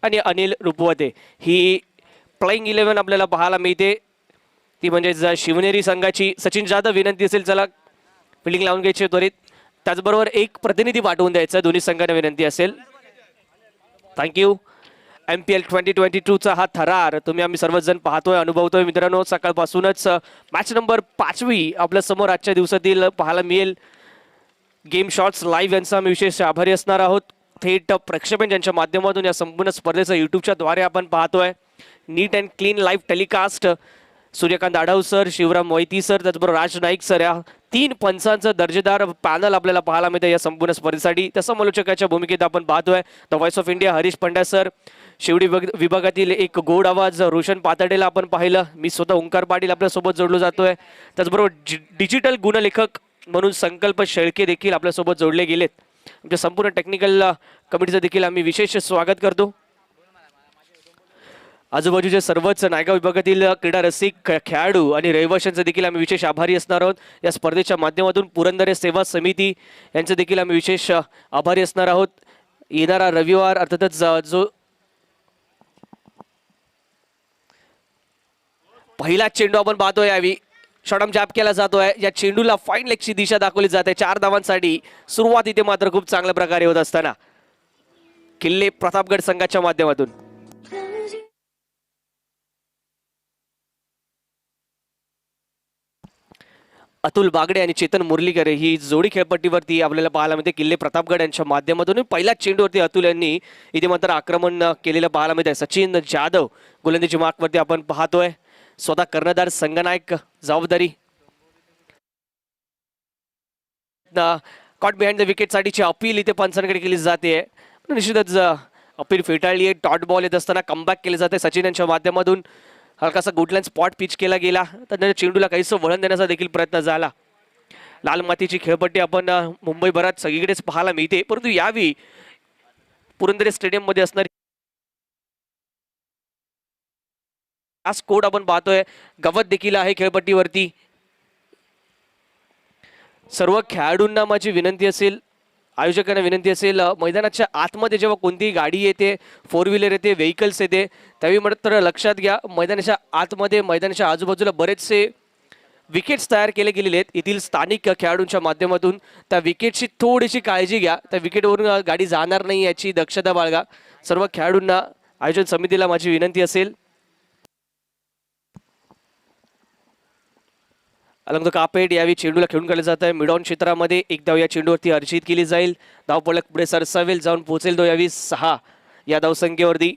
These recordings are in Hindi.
आणि अनिल रुपवते ही प्लेइंग 11 आपल्याला पाहायला मिळते. ती म्हणजेच शिवनेरी संघाची. सचिन जाधव विनंती असेल चला फिल्डिंग लावून घ्यायची त्वरित. त्याचबरोबर एक प्रतिनिधी पाठवून द्यायचा दोन्ही संघांना विनंती असेल. थँक्यू. MPL 2022चा हा थरार तुम्ही आम्ही सर्वजण पाहतोय अनुभवतोय मित्रांनो. सकाळपासूनच मॅच नंबर 5वी आपल्या समोर आजच्या दिवसातील पाहायला मिळेल. गेम शॉट्स लाईव्ह यांचा आम्ही विशेष आभारी असणार आहोत. थेट प्रक्षेपण ज्यांच्या माध्यमातून या संपूर्ण स्पर्धेचं यूट्यूबच्या द्वारे आपण पाहतोय. Neat and clean live telecast. Suryakant Adhav sir, Shivram Mohite sir, त्याचबरोबर राज नाईक सर या 3 पंचांचं दर्जेदार पॅनल आपल्याला पाहायला मिळतं या संपूर्ण स्पर्धेसाठी. त्या समालोचकाच्या भूमिकेत आपण पाहतोय the voice of India Harish Pandya sir. Sewri विभागातील एक गोड आवाज रोशन पातडेला आपण पाहिलं. मी स्वतः ओंकार पाटील आपल्यासोबत जोडलो जातोय. त्याचबरोबर डिजिटल गुणलेखक म्हणून संकल्प शेळके देखील आपल्यासोबत जोडले गेलेत. आमच्या संपूर्ण टेक्निकल कमिटीचं देखील आम्ही विशेष स्वागत करतो. आजूबाजूचे सर्वच नायगाव विभागातील क्रीडा रसिक खेळाडू आणि रहिवाशांचे देखील आम्ही विशेष आभारी असणार आहोत. या स्पर्धेच्या माध्यमातून पुरंदरे सेवा समिती यांचे देखील आम्ही विशेष आभारी असणार आहोत. येणारा रविवार अर्थातच जो पहिला चेंडू आपण पाहतोय यावी शॉर्टम जॅप केला जातोय. या चेंडूला फाईन लेगची दिशा दाखवली जाते 4 धावांसाठी. सुरुवात इथे मात्र खूप चांगल्या प्रकारे होत असताना किल्ले प्रतापगड संघाच्या माध्यमातून अतुल बागडे आणि चेतन मुरलीकर ही जोडी खेळपट्टीवरती आपल्याला पाहायला मिळते. किल्ले प्रतापगड यांच्या माध्यमातून पहिल्याच चेंडूवरती अतुल यांनी इथे मात्र आक्रमण केलेलं पाहायला मिळते. सचिन जाधव गोलंदाजी मार्कवरती आपण पाहतोय. स्वतः कर्णधार संघनायक जबाबदारी. कॉट बिहाइंड द विकेट साठीची अपील इथे पंचांकडे केली जाते. निश्चितच अपील फेटाळली आहे. डॉट बॉल येत असताना कमबॅक केले जाते सचिन यांच्या माध्यमातून. हलकासा गुडलाईन स्पॉट पिच केला गेला. तर चेंडूला काहीसं वळण देण्याचा देखील प्रयत्न झाला. लाल मातीची खेळपट्टी आपण मुंबईभरात सगळीकडेच पाहायला मिळते. परंतु यावेळी पुरंदरे स्टेडियम मध्ये असणारी आज कोट आपण पाहतोय. गवत देखील आहे खेळपट्टीवरती. सर्व खेळाडूंना माझी विनंती असेल, आयोजकांना विनंती असेल, मैदानाच्या आतमध्ये जेव्हा कोणतीही गाडी येते, 4 व्हीलर येते, व्हेकल्स येते, त्यावेळी मात्र लक्षात घ्या मैदानाच्या आतमध्ये मैदानाच्या आजूबाजूला बरेचसे विकेट्स तयार केले गेलेले आहेत येथील स्थानिक खेळाडूंच्या माध्यमातून. त्या विकेटची थोडीशी काळजी घ्या. त्या विकेटवरून गाडी जाणार नाही याची दक्षता बाळगा. सर्व खेळाडूंना आयोजन समितीला माझी विनंती असेल. अलंग कापेट यावेळी चेंडूला खेळून काढलं जात आहे. मिडॉन क्षेत्रामध्ये एक धाव या चेंडूवरती अर्जित केली जाईल. धावपळक पुढे सरसावेल, जाऊन पोहोचेल तो यावेळी 6 या धावसंख्येवरती.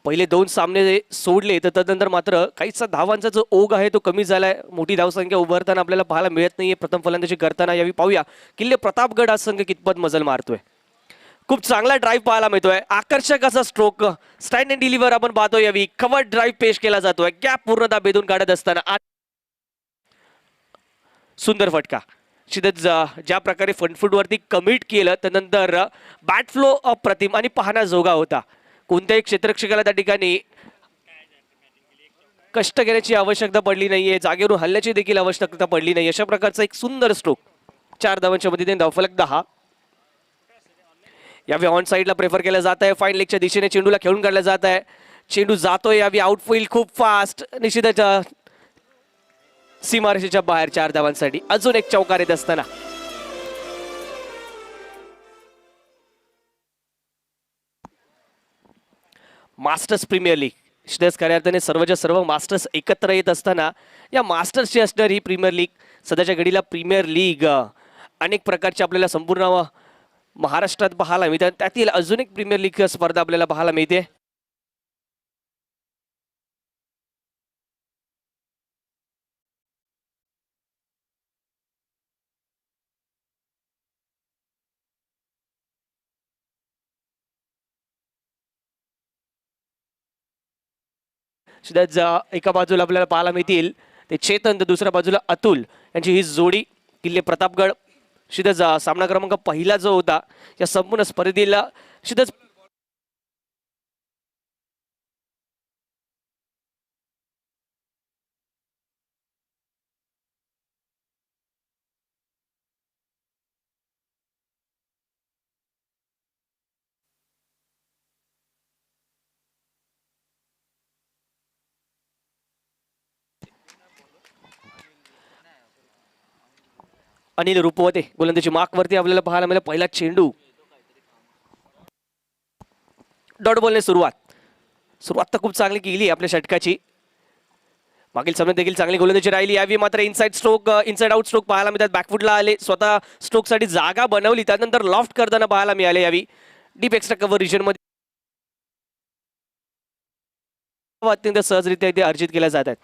पहिले 2 सामने सोडले तर त्यानंतर मात्र काहीसा धावांचा जो ओघ आहे तो कमी झालाय. मोठी धावसंख्या उभारताना आपल्याला पाहायला मिळत नाहीये प्रथम फलंदाजी करताना. यावेळी पाहूया किल्ले प्रतापगड हा संघ कितपत मजल मारतोय. खूप चांगला ड्राईव्ह पाहायला मिळतोय. आकर्षक असा स्ट्रोक स्टँड अँड डिलिव्हर आपण पाहतोय. यावेळी कव्हर ड्राईव्ह पेश केला जातोय. गॅप पूर्णतः भेदून काढत असताना सुंदर फटका. ज्या प्रकारे फ्रंट फूट वरती कमिट केलं त्यानंतर बॅट फ्लो अप्रतिम आणि पाहण्याजोगा होता. कोणत्याही क्षेत्ररक्षकाला त्या ठिकाणी कष्ट घेण्याची आवश्यकता पडली नाहीये. जागेवरून हल्ल्याची देखील आवश्यकता पडली नाही. अशा प्रकारचा एक सुंदर स्ट्रोक. 4 धावांच्या मदतीने धावफलक 10. यावेळी ऑन साईडला प्रेफर केलं जात आहे. फाईन लेगच्या दिशेने चेंडूला खेळून काढला जात आहे. चेंडू जातोय यावेळी आउटफील्ड खूप फास्ट. निश्चितच सीमारेषेच्या बाहेर 4 धावांसाठी. अजून एक चौकार येत असताना मास्टर्स प्रीमियर लीग खऱ्या अर्थाने सर्वच्या सर्व मास्टर्स एकत्र येत असताना या मास्टर्सची असणारी ही प्रीमियर लीग सध्याच्या घडीला प्रीमियर लीग अनेक प्रकारची आपल्याला संपूर्ण महाराष्ट्रात पाहायला मिळते. त्यातील अजून एक प्रीमियर लीग स्पर्धा आपल्याला पाहायला मिळते. एका बाजूला आपल्याला पाहायला मिळतील ते चेतन, तर दुसऱ्या बाजूला अतुल यांची ही जोडी. किल्ले प्रतापगड शिदच सामना क्रमांक पहिला जो होता या संपूर्ण स्पर्धेला शिदच अनिल रुपवते गोलंदाजी मार्कवरती आपल्याला पाहायला मिळाला. पहिला चेंडू डॉट बॉलने सुरुवात तर खूप चांगली केली आपल्या षटकाची. मागील सामन्यात देखील चांगली गोलंदाजी राहिली. यावेळी मात्र इनसाइड आउट स्ट्रोक पाहायला मिळतात. बॅकफुटला आले, स्वतः स्ट्रोकसाठी जागा बनवली, त्यानंतर लॉफ्ट करताना पाहायला मिळाले. यावेळी डीप एक्स्ट्रा कव्हर रिजनमध्ये अत्यंत सहजरित्या इथे अर्जित केल्या जात आहेत.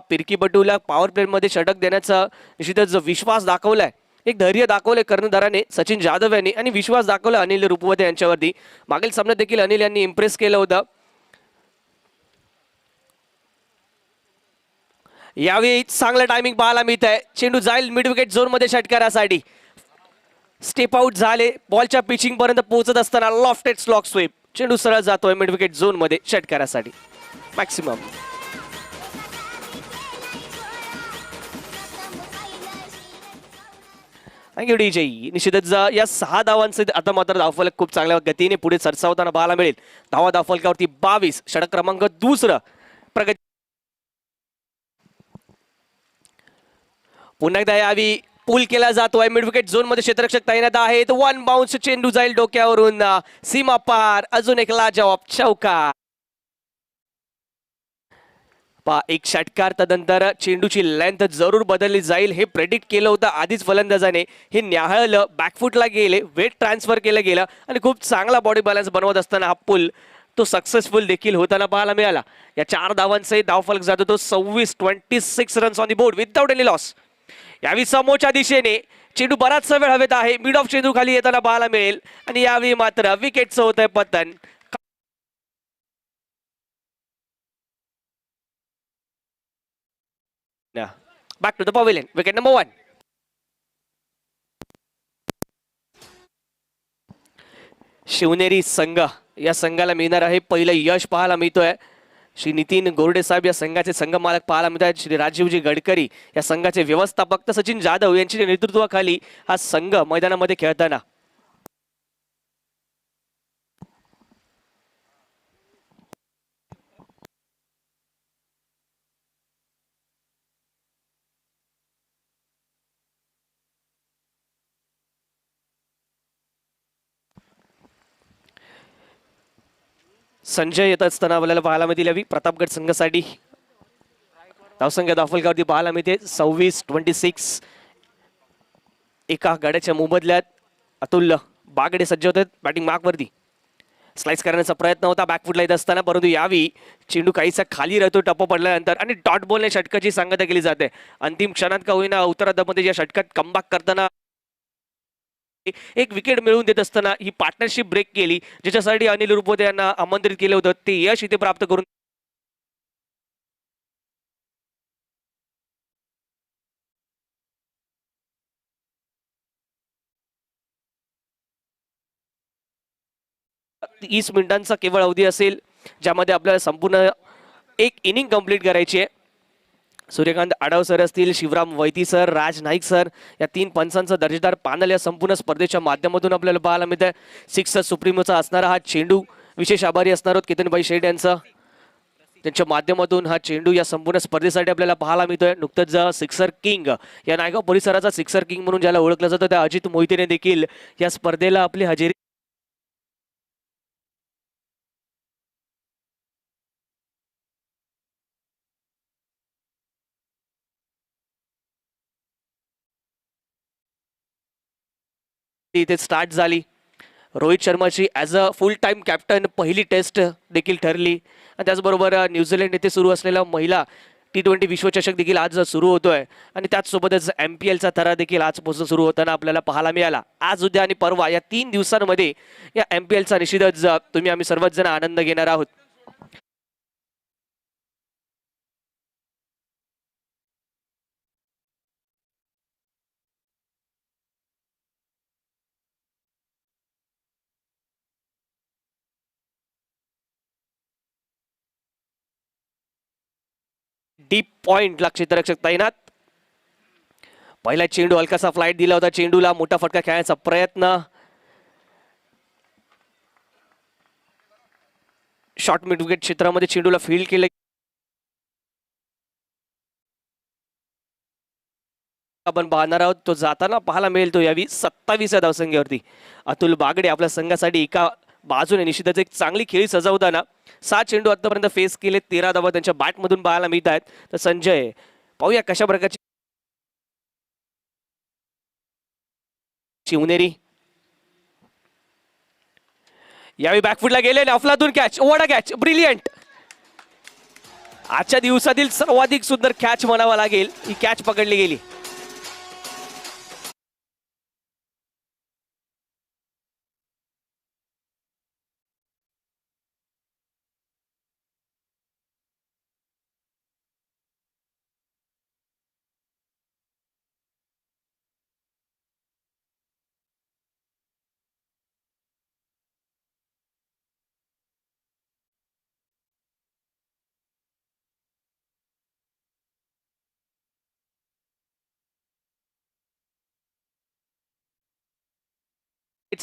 पिरकीपटूला पॉवर प्लेमध्ये षटक देण्याचा निश्चितच विश्वास दाखवलाय, एक धैर्य दाखवले कर्णधाराने सचिन जाधव यांनी, आणि विश्वास दाखवला अनिल रुपवते यांच्यावरती. मागील सामन्यात देखील अनिल यांनी इम्प्रेस केलं होतं. यावेळी चांगलं टायमिंग पाहायला मिळत आहे. चेंडू जाईल मिड विकेट झोन मध्ये षटकारासाठी. स्टेप आउट झाले, बॉलच्या पिचिंग पर्यंत पोहोचत असताना लॉफ्टेड स्लॉक स्वीप, चेंडू सरळ जातोय मिड विकेट झोन मध्ये षटकारासाठी. Maximum thank you DJ. निश्चितच या 6 धावांचे आता मात्र धावफलक खूप चांगल्या गतीने पुढे सरसावताना पाहायला मिळेल. धावफलकावरती 22, षटक क्रमांक 2 प्रगती. पुन्हा एकदा यावी पूल केला जातोय. मिड विकेट झोन मध्ये क्षेत्ररक्षक तैनात आहेत. 1 बाउन्स, चेंडू जाईल डोक्यावरून सीमा पार. अजून एक लाजवाब चौका. एक षटकार त्यानंतर चेंडूची लेंथ जरूर बदलली जाईल हे प्रेडिक्ट केलं होतं आधीच फलंदाजाने. हे न्याहाळलं, बॅकफुटला गेले, वेट ट्रान्सफर केलं गेलं आणि खूप चांगला बॉडी बॅलन्स बनवत असताना हा पूल तो सक्सेसफुल देखील होताना पाहायला मिळाला. या 4 धावांचे धावफलक जातो तो 26 runs on the board without any loss. यावेळी समोरच्या दिशेने चेंडू बराचसा वेळ हवेत आहे. मिड ऑफ चेंडू खाली येताना पाहायला मिळेल आणि यावेळी मात्र विकेटचं होतंय पतन. Back to the pavilion. Wicket number 1. Shivneri संघ, या संघाला मिळणार आहे पहिलं यश पाहायला मिळतोय. श्री नितीन गोरडे साहेब या संघाचे संघ मालक पाहायला मिळतात. श्री राजीवजी गडकरी या संघाचे व्यवस्थापक, तर सचिन जाधव यांच्या नेतृत्वाखाली हा संघ मैदानामध्ये खेळताना. संजय येत असताना आपल्याला पाहायला मिळतील. यावी प्रतापगड संघासाठी धावसंख्या धावफलकावरती पाहायला मिळते 26-26. एका गड्याच्या मोबदल्यात अतुल बागडे सज्ज होते बॅटिंग मार्कवरती. स्लाइस करण्याचा प्रयत्न होता बॅकफुटला येत असताना, परंतु यावी चेंडू काहीसा खाली राहतो टप्पा पडल्यानंतर आणि डॉट बॉलने षटकाची सांगता केली जाते. अंतिम क्षणात का होईना उत्तरार्धामध्ये या षटकात कमबॅक करताना एक विकेट मिळवून देत असताना ही पार्टनरशिप ब्रेक केली, ज्याच्यासाठी अनिल रुपवते यांना आमंत्रित केलं होतं. ते यश इथे प्राप्त करून तीस मिनिटांचा केवळ अवधी असेल, ज्यामध्ये आपल्याला संपूर्ण एक इनिंग कंप्लीट करायची आहे. सूर्यकांत आडव सर असतील, शिवराम वैती सर, राज नाईक सर, या 3 पंचांचा दर्जेदार पॅनल या संपूर्ण स्पर्धेच्या माध्यमातून आपल्याला पाहायला मिळत आहे. सिक्सर सुप्रीमोचा असणारा हा चेंडू, विशेष आभारी असणार आहोत केतनभाई शेठ यांचा. त्यांच्या माध्यमातून हा चेंडू या संपूर्ण स्पर्धेसाठी आपल्याला पाहायला मिळतोय. नुकतंच सिक्सर किंग, या नायगाव परिसराचा सिक्सर किंग म्हणून ज्याला ओळखलं जातं, त्या अजित मोहितेने देखील या स्पर्धेला आपली हजेरी इथे स्टार्ट झाली. रोहित शर्माची as a full time captain पहिली टेस्ट देखील ठरली, आणि त्याचबरोबर न्यूझीलंड येथे सुरू असलेला महिला T20 विश्वचषक देखील आज सुरू होतोय, आणि त्याचसोबतच MPLचा थरा देखील आजपासून सुरू होताना आपल्याला पाहायला मिळाला. आज, उद्या आणि परवा या 3 दिवसांमध्ये या MPLचा निश्चितच तुम्ही आम्ही सर्वच जण आनंद घेणार आहोत. डीप पॉइंट ला क्षेत्ररक्षक तैनात. पहिला चेंडू हलकासा फ्लाइट दिला होता, चेंडूला मोठा फटका खेळण्याचा प्रयत्न. शॉर्ट मिड विकेट क्षेत्रामध्ये चेंडूला फील्ड केले आपण पाहणार आहोत तो जाताना पाहायला मिळेल तो यावी 27व्या धावसंख्येवरती अतुल बागडे आपल्या संघासाठी एका बाजूने निश्चितच एक चांगली खेळी सजवताना 7 चेंडू आतापर्यंत फेस केले 13 धावा त्यांच्या बॅटमधून पाहायला मिळत आहेत. तर संजय पाहूया कशा प्रकारची शिवनेरी यावेळी बॅकफुटला गेले आणि अफलातून कॅच ओव्हर कॅच ब्रिलियंट आजच्या दिवसातील सर्वाधिक सुंदर कॅच म्हणावा लागेल ही कॅच पकडली गेली.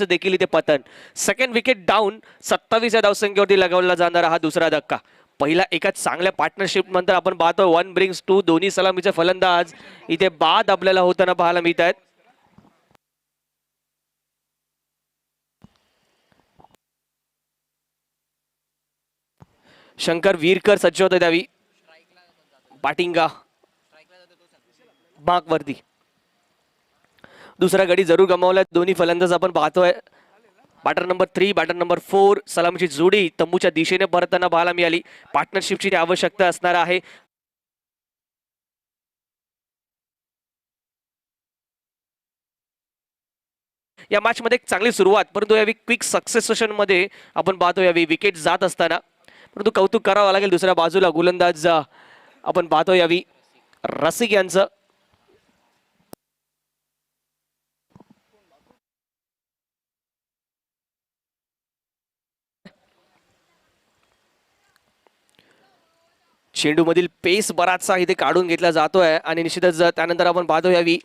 देखील इथे पतन सेकंड विकेट डाऊन 27व्या धावसंख्येवरती लगावला जाणारा हा दुसरा धक्का. पहिला एका चांगल्या पार्टनरशिप नंतर आपण पाहतो 1 ब्रिंग्स 2 दोन्ही सलामीचे फलंदाज इथे बाद आपल्याला होताना पाहायला मिळत आहेत. शंकर वीरकर सज्ज होते त्यावी पाटिंगा मार्क वरती दुसरा गडी जरूर गमावला. दोन्ही फलंदाज आपण पाहतोय बॅटर नंबर 3 बॅटर नंबर 4 सलामीची जोडी तंबूच्या दिशेने परतताना पाहायला मिळाली. पार्टनरशिपची आवश्यकता असणार आहे. या मॅच मध्ये एक चांगली सुरुवात परंतु यावी क्विक सक्सेशन मध्ये आपण पाहतो यावी विकेट जात असताना परंतु कौतुक करावं लागेल दुसऱ्या बाजूला गोलंदाज आपण पाहतो यावी रसिक यांचं. चेंडू मधील पेस बराचसा इथे काढून घेतला जातोय आणि निश्चितच त्यानंतर आपण पाहतो यावी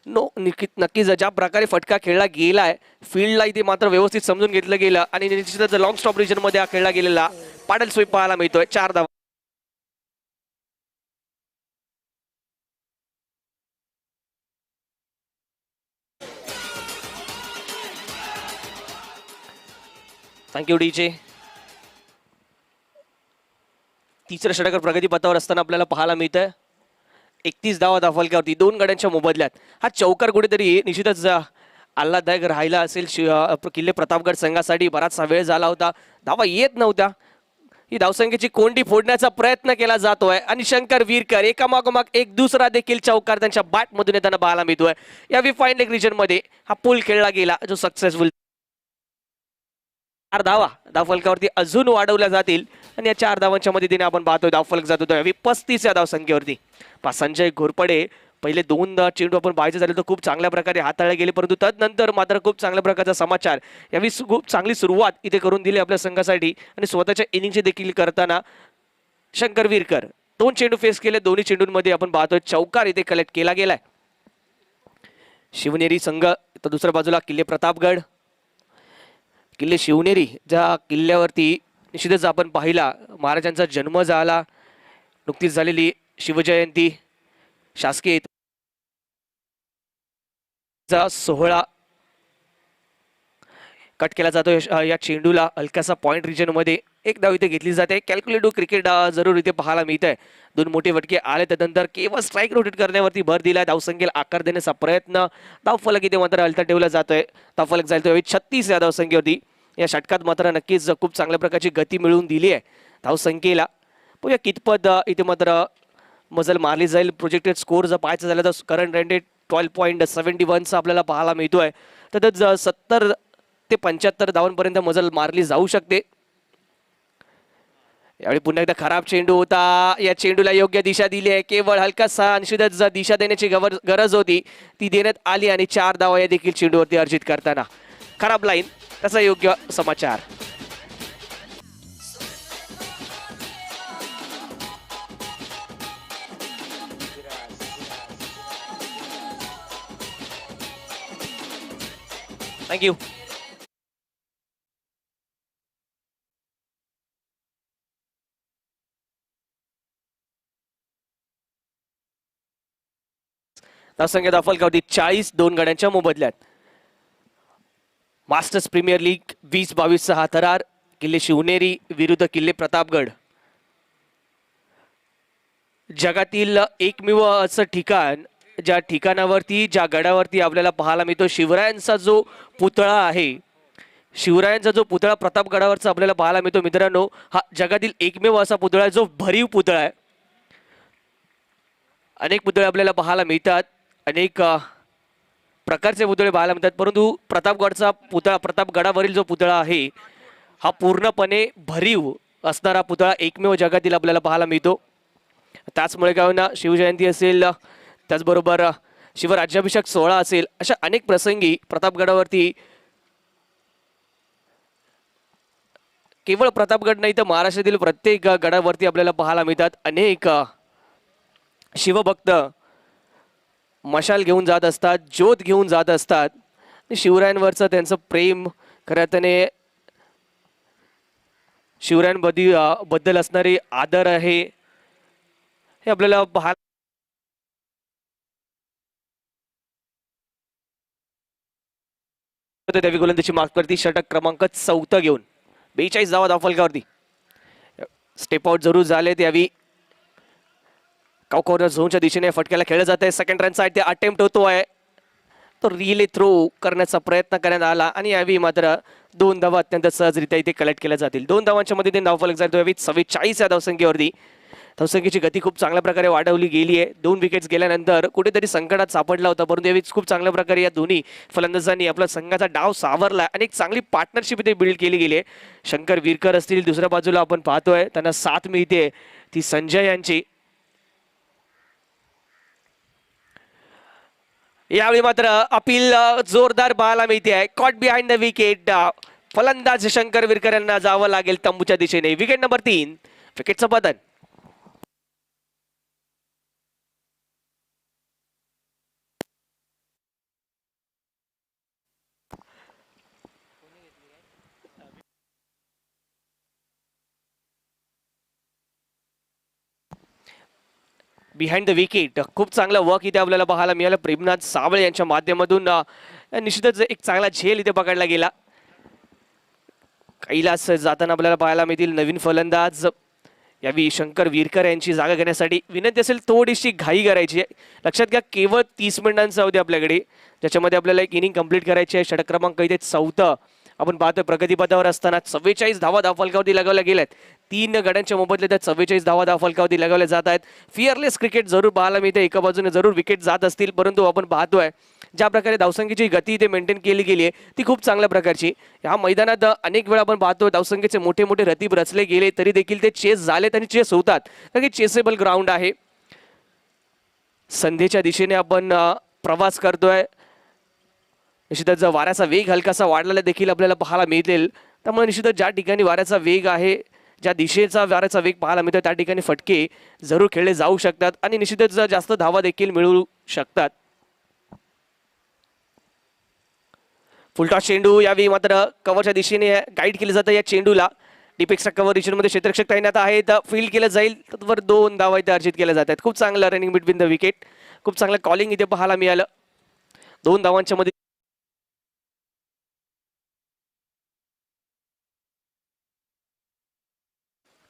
नक्कीच ज्या प्रकारे फटका खेळला गेलाय फील्डला इथे मात्र व्यवस्थित समजून घेतलं गेलं आणि निश्चितच लॉंग स्टॉप रिजन मध्ये हा खेळला गेलेला पाडल स्वीप पाहायला मिळतोय. 4 धावा. Thank you DJ. तिसरं षटकार प्रगती पथावर असताना आपल्याला पाहायला मिळतंय 31 धावा धावफलकावरती 2 गड्यांच्या मोबदल्यात. हा चौकार कुठेतरी निश्चितच आल्हाददायक राहिला असेल. किल्ले प्रतापगड संघासाठी बराचसा वेळ झाला होता धावा येत नव्हत्या. ही धावसंख्येची कोंडी फोडण्याचा प्रयत्न केला जातोय आणि शंकर वीरकर एकामागोमाग एक दुसरा देखील चौकार त्यांच्या बॅट मधून येताना पाहायला मिळतोय. या फाईन लेग रिजन मध्ये हा पूल खेळला गेला जो सक्सेसफुल. 4 धावा धावफलकावरती अजून वाढवल्या जातील आणि या 4 धावांच्या मदतीने आपण पाहतोय धावफलक जातो 35 धावसंख्येवरती. संजय घोरपडे पहिले 2 चेंडू आपण पाहायचे झाले तर खूप चांगल्या प्रकारे हाताळले गेले परंतु तदनंतर मात्र खूप चांगल्या प्रकारचा समाचार यावी खूप चांगली सुरुवात इथे करून दिली आपल्या संघासाठी आणि स्वतःच्या इनिंगची देखील करताना शंकर वीरकर 2 चेंडू फेस केले. दोन्ही चेंडूंमध्ये आपण पाहतोय चौकार इथे कलेक्ट केला गेलाय. शिवनेरी संघ तर दुसऱ्या बाजूला किल्ले प्रतापगड. किल्ले शिवनेरी ज्या किल्ल्यावरती निश्चितच आपण पाहिला महाराजांचा जन्म झाला नुकतीच झालेली शिवजयंती शासकीय सोहळा कट केला जातो. या चेंडूला हलकासा पॉइंट रिजन मध्ये एक धाव इथे घेतली जाते. कॅल्क्युलेटिव्ह क्रिकेट जरूर इथे पाहायला मिळत आहे. 2 मोठे फटके आले त्यानंतर केवळ स्ट्राईक रोटेट करण्यावरती भर दिला. धावसंख्येला आकार देण्याचा प्रयत्न धावफलक इथे मात्र हलता ठेवला जातोय. धावफलक जाईल 36 या धावसंख्येवरती. या षटकात मात्र नक्कीच खूप चांगल्या प्रकारची गती मिळवून दिली आहे धावसंख्येला. पण या कितपत इथे मात्र मजल मारली जाईल. प्रोजेक्टेड स्कोर जर पाहायचं झालं तर करंट रन रेट 12.71 आपल्याला पाहायला मिळतोय. तर 70 ते 75 धावांपर्यंत मजल मारली जाऊ शकते. यावेळी पुन्हा एकदा खराब चेंडू होता. या चेंडूला योग्य दिशा दिली आहे. केवळ हलकासा निश्चितच दिशा देण्याची गरज होती ती देण्यात आली आणि 4 धावा या देखील चेंडूवरती अर्जित करताना खराब लाईन त्याचा योग्य समाचार. थँक्यू. धावसंख्या धावफलकावरती 40 2 गड्यांच्या मोबदल्यात. मास्टर्स प्रीमियर लीग 20-22 हा थरार. किल्ले शिवनेरी विरुद्ध किल्ले प्रतापगड. जगातील एकमेव असं ठिकाण ज्या ठिकाणावरती ज्या गडावरती आपल्याला पाहायला मिळतो शिवरायांचा जो पुतळा आहे, शिवरायांचा जो पुतळा प्रतापगडावरचा आपल्याला पाहायला मिळतो मित्रांनो, हा जगातील एकमेव असा पुतळा आहे जो भरीव पुतळा आहे. अनेक पुतळे आपल्याला पाहायला मिळतात, अनेक प्रकारचे पुतळे पाहायला मिळतात, परंतु प्रतापगडचा पुतळा, प्रतापगडावरील जो पुतळा आहे हा पूर्णपणे भरीव असणारा पुतळा एकमेव जगातील आपल्याला पाहायला मिळतो. त्याचमुळे काय होईना शिवजयंती असेल, त्याचबरोबर शिवराज्याभिषेक सोहळा असेल, अशा अनेक प्रसंगी प्रतापगडावरती, केवळ प्रतापगड नाही तर महाराष्ट्रातील प्रत्येक गडावरती आपल्याला पाहायला मिळतात अनेक शिवभक्त मशाल घेऊन जात असतात, ज्योत घेऊन जात असतात. शिवरायांवरचं त्यांचं प्रेम, खऱ्या अर्थाने शिवरायांबद्दल असणारे आदर आहे हे आपल्याला पाहायला. देवी गोलंदाजी मार्कवरती षटक क्रमांक 4 घेऊन 42 धावा धावफलकावरती. स्टेप आउट जरूर झाले त्यावेळी कॉर्नर झोनच्या दिशेने फटक्याला खेळलं जात आहे. सेकंड रन साइड ते अटेम्प्ट होतोय, तो रिले थ्रो करण्याचा प्रयत्न करण्यात आला आणि यावेळी मात्र 2 धावा अत्यंत सहजरित्या इथे कलेक्ट केल्या जातील. 2 धावांच्या मध्ये ते धावफलक जातो. यावेळी 44 या धावसंख्येवरती धावसंख्येची गती खूप चांगल्या प्रकारे वाढवली गेली आहे. 2 विकेट्स गेल्यानंतर कुठेतरी संकटात सापडला होता, परंतु यावेळी खूप चांगल्या प्रकारे या दोन्ही फलंदाजांनी आपला संघाचा डाव सावरला आणि एक चांगली पार्टनरशिप इथे बिल्ड केली गेली आहे. शंकर विरकर असतील दुसऱ्या बाजूला आपण पाहतोय, त्यांना साथ मिळते ती संजय यांची. यावेळी मात्र अपील जोरदार पाहायला मिळते आहे. Cot behind the wicket. फलंदाज शंकर विरकर यांना जावं लागेल तंबूच्या दिशेने. विकेट नंबर 3, विकेटचं पतन. बिहाइंड द विकेट खूप चांगला वर्क इथे आपल्याला पाहायला मिळालं प्रेमनाथ सावळे यांच्या माध्यमातून. निश्चितच एक चांगला झेल इथे पकडला गेला. कैलास जाताना आपल्याला पाहायला मिळतील नवीन फलंदाज. यावेळी शंकर विरकर यांची जागा घेण्यासाठी विनंती असेल थोडीशी घाई करायची आहे. लक्षात घ्या केवळ 30 मिनिटांचा अवधी आपल्याकडे, ज्याच्यामध्ये आपल्याला एक इनिंग कंप्लीट करायची आहे. षटक क्रमांक इथे 4 आपण पाहतोय प्रगतीपथावर असताना 44 धावा धावफलकावरती लगावल्या गेल्यात. 3 गड्यांच्या मोबदल्यात 44 धावा धावफलकावरती लगावल्या जात आहेत. फिअरलेस क्रिकेट जरूर पाहायला मिळते. एका बाजूने जरूर विकेट जात असतील, परंतु आपण पाहतोय ज्या प्रकारे धावसंख्येची गती इथे मेंटेन केली गेली आहे ती खूप चांगल्या प्रकारची. ह्या मैदानात अनेक वेळा आपण पाहतो धावसंख्येचे मोठे मोठे रतीब रचले गेले तरी देखील ते चेस झालेत आणि चेस होतात, कारण की चेसेबल ग्राउंड आहे. संध्येच्या दिशेने आपण प्रवास करतोय. निश्चितच वाऱ्याचा वेग हलकासा वाढलेला देखील आपल्याला पाहायला मिळेल. त्यामुळे निश्चितच ज्या ठिकाणी वाऱ्याचा वेग आहे, ज्या दिशेचा वाऱ्याचा वेग पाहायला मिळतो त्या ठिकाणी फटके जरूर खेळले जाऊ शकतात आणि निश्चितच जास्त धावा देखील मिळू शकतात. फुलटॉस चेंडू यावेळी मात्र कव्हरच्या दिशेने गाईड केलं जातं. या चेंडूला डीपेक्सच्या कव्हर रिजनमध्ये क्षेत्ररक्षक तैनात आहेत. फील्ड केलं जाईल तर 2 धावा इथे अर्जित केल्या जात आहेत. खूप चांगलं रनिंग बिटवीन द विकेट, खूप चांगलं कॉलिंग इथे पाहायला मिळालं. 2 धावांच्या मध्ये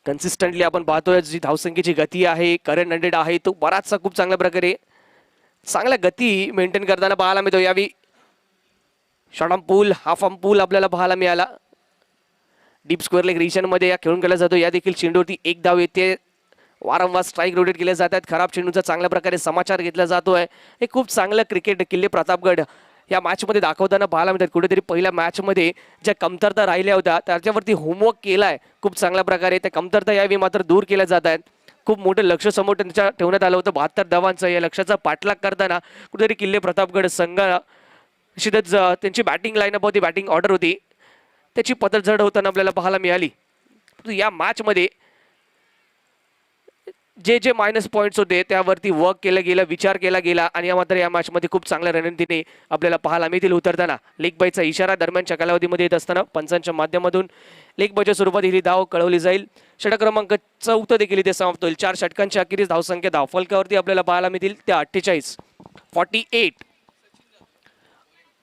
कन्सिस्टंटली आपण पाहतोय जी धावसंख्येची गती आहे, करंट 100 आहे, तो बराचसा खूप चांगल्या प्रकारे चांगल्या गती मेंटेन करताना पाहायला मिळतो. यावेळी short arm pool, half arm pool आपल्याला पाहायला मिळाला. डीप स्क्वेअर लेग रिजनमध्ये या खेळून केला जातो. या देखील चेंडूवरती 1 धाव येते. वारंवार स्ट्राईक रोटेट केले जातात. खराब चेंडूचा चांगल्या प्रकारे समाचार घेतला जातोय. हे खूप चांगलं क्रिकेट किल्ले प्रतापगड या मॅचमध्ये दाखवताना पाहायला मिळतात. कुठेतरी पहिल्या मॅचमध्ये ज्या कमतरता राहिल्या होत्या त्याच्यावरती होमवर्क केलाय खूप चांगल्या प्रकारे. त्या कमतरता यावेळी मात्र दूर केल्या जात आहेत. खूप मोठं लक्ष समोर त्यांच्या ठेवण्यात आलं होतं 72 धावांचं. या लक्ष्याचा पाठलाग करताना कुठेतरी किल्ले प्रतापगड संघ निश्चितच त्यांची बॅटिंग लाईनअप होती, बॅटिंग ऑर्डर होती, त्याची पतझड होताना आपल्याला पाहायला मिळाली. या मॅचमध्ये जे मायनस पॉईंट्स होते त्यावरती वर्क केलं गेलं, विचार केला गेला आणि मात्र या मॅचमध्ये खूप चांगल्या रणनीतीने आपल्याला पाहायला मिळतील उतरताना. लेग बायचा इशारा दरम्यानच्या कालावधीमध्ये येत असताना पंचांच्या माध्यमातून लेग बायच्या स्वरूपात ही धाव कळवली जाईल. षटक क्रमांक 4 देखील इथे समाप्त होईल. 4 षटकांच्या अखेरीस धावसंख्या धावफलकावरती आपल्याला पाहायला मिळतील त्या 48. 48.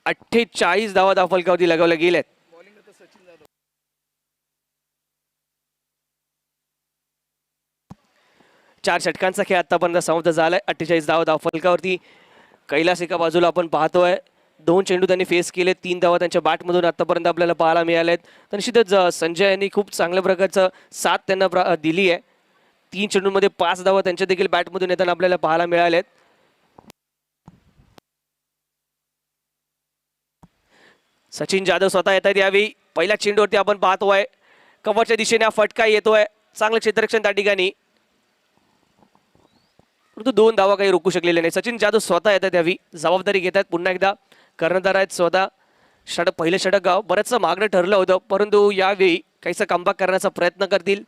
48 धावा धावफलकावरती लगावल्या गेल्यात. चार षटकांचा खेळ आतापर्यंत समाप्त झालाय. 48 धावा धावफलकावरती. कैलास एका बाजूला आपण पाहतोय, 2 चेंडू त्यांनी फेस केले, 3 धावा त्यांच्या बॅटमधून आतापर्यंत आपल्याला पाहायला मिळाल्यात. तर निश्चितच संजय यांनी खूप चांगल्या प्रकारचं साथ त्यांना दिली आहे. 3 चेंडूंमध्ये 5 धावा त्यांच्या देखील बॅटमधून येताना आपल्याला पाहायला मिळाल्यात. सचिन जाधव स्वतः येतात यावेळी. पहिल्या चेंडूवरती आपण पाहतोय कव्हरच्या दिशेने हा फटका येतोय. चांगलं क्षेत्ररक्षण त्या ठिकाणी, परंतु 2 धावा काही रोखू शकलेले नाही. सचिन जाधव स्वतः येतात यावेळी, जबाबदारी घेतात पुन्हा एकदा. कर्णधार आहेत स्वतः. पहिलं षटक बरंचसं मागणं ठरलं होतं, परंतु यावेळी काहीसा कमबॅक करण्याचा प्रयत्न करतील.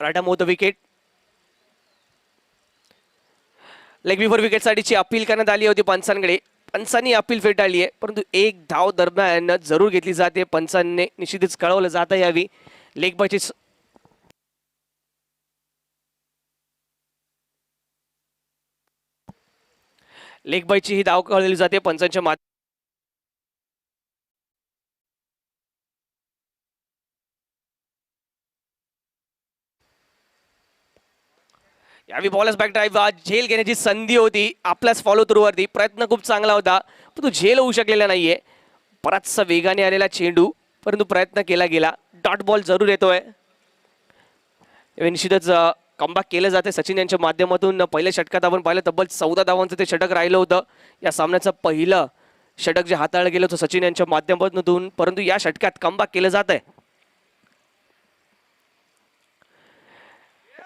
Right arm wicket. Leg before विकेटसाठीची अपील करण्यात आली होती पंचांकडे. पंचांनी अपील फेटाळली आहे, परंतु 1 धाव दरम्यान जरूर घेतली जाते. पंचांनी निश्चितच कळवलं जातं यावेळी. लेग बायची ही धाव कळवली जाते पंचांच्या माध्यमातून. यावेळी बॉलर्स बॅक ड्राईव्ह, झेल घेण्याची संधी होती आपल्याच फॉलो थ्रू वरती. प्रयत्न खूप चांगला होता, परंतु झेल होऊ शकलेला नाहीये. बराचसा वेगाने आलेला चेंडू, परंतु प्रयत्न केला गेला. डॉट बॉल जरूर येतोय. निश्चितच कमबॅक केलं जाते सचिन यांच्या माध्यमातून. पहिल्या षटकात आपण पाहिलं तब्बल 14 धावांचं ते षटक राहिलं होतं. या सामन्याचं पहिलं षटक जे हाताळलं गेलं होतं सचिन यांच्या माध्यमातून, परंतु या षटकात कमबॅक केलं जात आहे.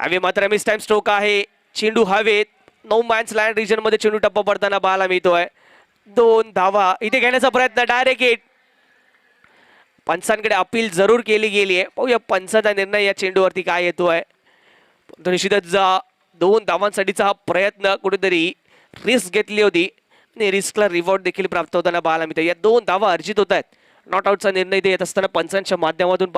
हवे मात्र मिस टाइम स्ट्रोक आहे. चेंडू हवेत. नो मॅन्स लँड रिजन मध्ये चेंडू टप्पा पडताना पाहायला मिळतोय. 2 धावा इथे घेण्याचा प्रयत्न, डायरेक्ट हिट. पंचांकडे अपील जरूर केली गेली आहे. पाहूया पंचाचा निर्णय या चेंडूवरती काय येतोय. निश्चितच 2 धावांसाठीचा हा प्रयत्न, कुठेतरी रिस्क घेतली होती आणि रिस्कला रिवॉर्ड देखील प्राप्त होताना पाहायला मिळतं. या 2 धावा अर्जित होत आहेत. नॉट आउटचा निर्णय देत असताना पंचांच्या माध्यमातून.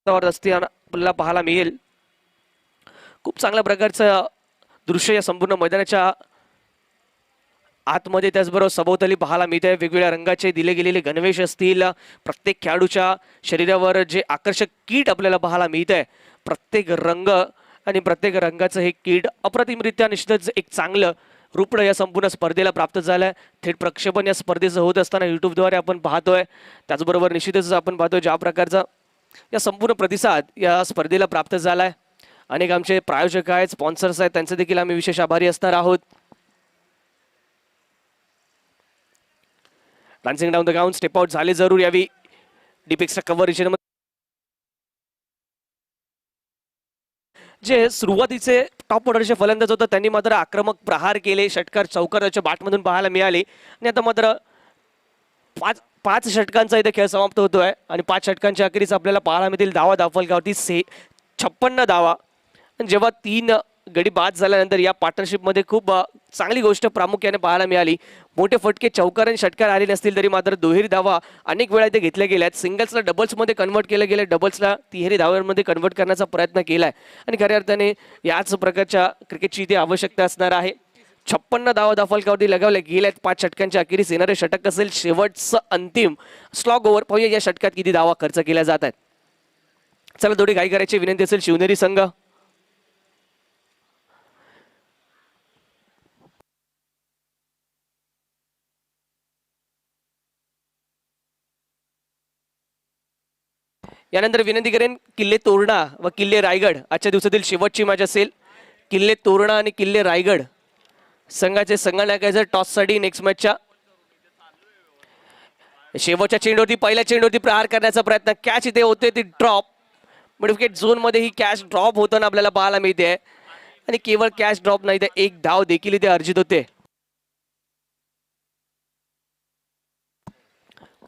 आपल्याला पाहायला मिळेल. खूप चांगल्या प्रकारचं दृश्य या संपूर्ण मैदानाच्या आतमध्ये, त्याचबरोबर सभोवताली पाहायला मिळते. वेगवेगळ्या रंगाचे दिले गेलेले गणवेश असतील. प्रत्येक खेळाडूच्या शरीरावर जे आकर्षक कीट आपल्याला पाहायला मिळतंय. प्रत्येक रंग आणि प्रत्येक रंगाचं हे कीट अप्रतिमरित्या निश्चितच एक चांगलं रूपडं या संपूर्ण स्पर्धेला प्राप्त झालंय. थेट प्रक्षेपण या स्पर्धेचं होत असताना युट्यूबद्वारे आपण पाहतोय. त्याचबरोबर निश्चितच आपण पाहतोय ज्या प्रकारचा या संपूर्ण प्रतिसाद या स्पर्धेला प्राप्त झालाय. अनेक आमचे प्रायोजक आहेत, स्पॉन्सर्स आहेत, त्यांचे देखील आम्ही विशेष आभारी असणार आहोत. Dancing down the ground step out झाले जरूर यावी. डीपेक्सच्या कव्हर रिजन जे सुरुवातीचे टॉप ऑर्डरचे फलंदाज होते त्यांनी मात्र आक्रमक प्रहार केले. षटकार चौकार त्याच्या बॅटमधून पाहायला मिळाले आणि आता मात्र 5 षटकांचा इथे खेळ समाप्त होतोय आणि 5 षटकांच्या अखेरीस आपल्याला पाहायला मिळतील धावा धावफलकावरती 56 धावा. जेव्हा 3 गडी बाद झाल्यानंतर या पार्टनरशिपमध्ये खूप चांगली गोष्ट प्रामुख्याने पाहायला मिळाली. मोठे फटके चौकार आणि षटकार आले नसतील तरी मात्र दुहेरी धावा अनेक वेळा इथे घेतल्या गेल्यात. सिंगल्सला डबल्समध्ये कन्वर्ट केलं गेलं, डबल्सला तिहेरी धावांमध्ये कन्वर्ट करण्याचा प्रयत्न केलाय आणि खऱ्या अर्थाने याच प्रकारच्या क्रिकेटची इथे आवश्यकता असणार आहे. 56 धावा धावफलकावरती लगावल्या गेल्यात 5 षटकांच्या अखेरीस. येणारे षटक असेल शेवटचं अंतिम स्लॉग ओव्हर. पाहूया या षटकात किती धावा खर्च केल्या जात आहेत. चला थोडी घाई करायची विनंती असेल शिवनेरी संघ. यानंतर विनंती करेन किल्ले तोरणा व किल्ले रायगड आजच्या दिवसातील शेवटची मॅच असेल. किल्ले तोरणा आणि किल्ले रायगड संघाचे संगणकाचे टॉससाठी नेक्स्ट मॅचच्या शेवटच्या चेंडूवरती पहिल्या चेंडूवरती प्रहार करण्याचा प्रयत्न. कॅच इथे होते ती ड्रॉप. मिडविकेट झोन मध्ये ही कॅच ड्रॉप होताना आपल्याला पाहायला मिळते आणि केवळ कॅच ड्रॉप नाही तर 1 धाव देखील इथे अर्जित होते.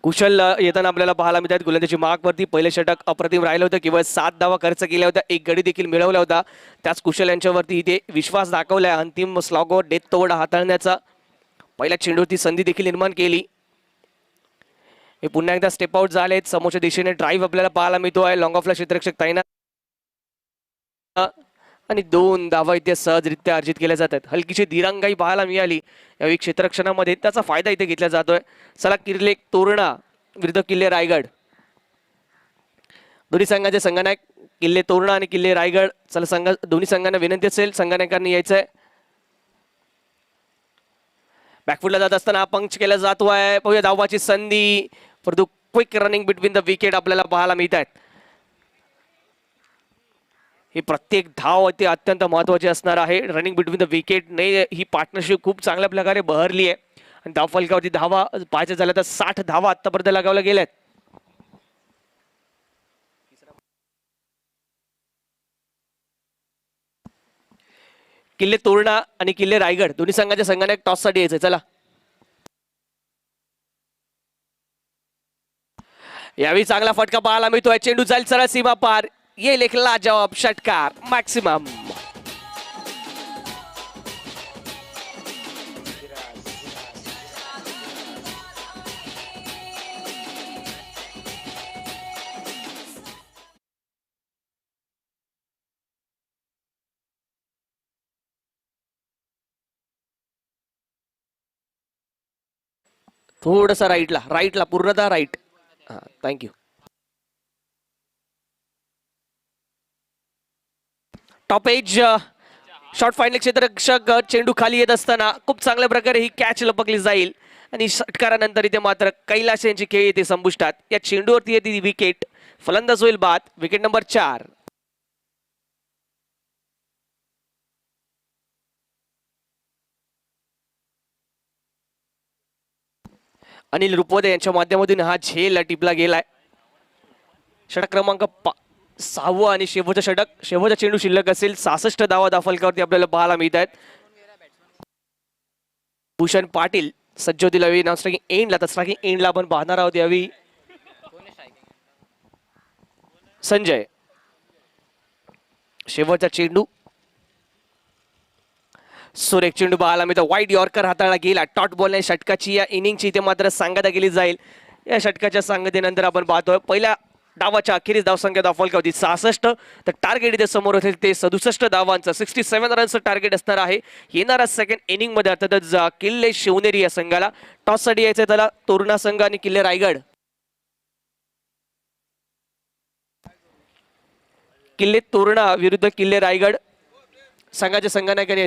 कुशल येताना आपल्याला पाहायला मिळतात. गोलंदाजी मार्कवरती पहिलं षटक अप्रतिम राहिलं होतं. केवळ 7 धावा खर्च केल्या होत्या, 1 गडी देखील मिळवला होता. त्याच कुशल यांच्यावरती इथे विश्वास दाखवलाय. अंतिम स्लॉगवर डेथ तोडा हाताळण्याचा पहिल्या चेंडूवरती संधी देखील निर्माण केली. हे पुन्हा एकदा स्टेप आउट झालेत. समोरच्या दिशेने ड्राईव्ह आपल्याला पाहायला मिळतो आहे. लॉंग ऑफला क्षेत्ररक्षक तैनात आणि 2 धावा इथे सहजरित्या अर्जित केल्या जातात. हलकीशी दिरंगाई पाहायला मिळाली यावेळी क्षेत्ररक्षणामध्ये, त्याचा फायदा इथे घेतला जातोय. चला किल्ले तोरणा विरुद्ध किल्ले रायगड, दोन्ही संघाचे संघनायक किल्ले तोरणा आणि किल्ले रायगड. चला दोन्ही संघांना विनंती असेल संघनायकांनी यायचंय. बॅकफुटला जात असताना हा पंच केला जातो आहे. पाहूया धावाची संधी, परंतु quick running between the wicket आपल्याला पाहायला मिळत आहेत. ही प्रत्येक धाव ते अत्यंत महत्वाची असणार आहे. रनिंग बिटवीन द विकेट ने ही पार्टनरशिप खूप चांगल्या प्रकारे बहरली आहे आणि धाव फलकावरती धावा पाहायचं झालं तर 60 धावा आतापर्यंत लगावल्या गेल्यात. किल्ले तोरणा आणि किल्ले रायगड दोन्ही संघाच्या संघाने टॉससाठी यायचं. चला यावेळी चांगला फटका पाहायला मिळतोय. चेंडू जाईल सरळ सीमा पार, येईल एक लाजवाब षटकार मॅक्सिमम. थोडंसं राईटला पूर्णतः राईट. हां thank you. Top edge short final क्षेत्ररक्षक चेंडू खाली येत असताना खूप चांगल्या प्रकारे ही कॅच लपकली जाईल आणि षटकारानंतर इथे मात्र कैलास यांची खेळ येते संपुष्टात. या चेंडूवरती येते विकेट, फलंदाज होईल बाद. Wicket number 4. अनिल रुपवदे यांच्या माध्यमातून हा झेल टिपला गेलाय. षटक क्रमांक 6 आणि शेवटचा चेंडू शिल्लक असेल. 66 धावा फलकावरती आपल्याला पाहायला मिळत आहेत. भूषण पाटील सज्ज होतील यावेळी नॉन स्ट्रायकिंग एंडला, तर स्ट्रायकिंग एंडला आपण पाहणार आहोत यावेळी संजय. शेवटचा चेंडू सुरेख चेंडू पाहायला मिळतो. वाईड यॉर्कर हाताळला गेला. टॉट बॉलने षटकाची या इनिंगची इथे मात्र सांगता केली जाईल. या षटकाच्या सांगतेनंतर आपण पाहतोय पहिल्या डावाच्या अखेरीस धावसंख्या फलकावरती 66, तर टार्गेट इथे समोर असेल ते 67 धावांचं 67 रनचं टार्गेट असणार आहे. येणारा सेकंड इनिंग मध्ये अर्थातच किल्ले शिवनेरी या संघाला टॉस साठी यायचं. त्याला तोरणा संघ आणि किल्ले रायगड. किल्ले तोरणा विरुद्ध किल्ले रायगड संघाच्या संघनायकाने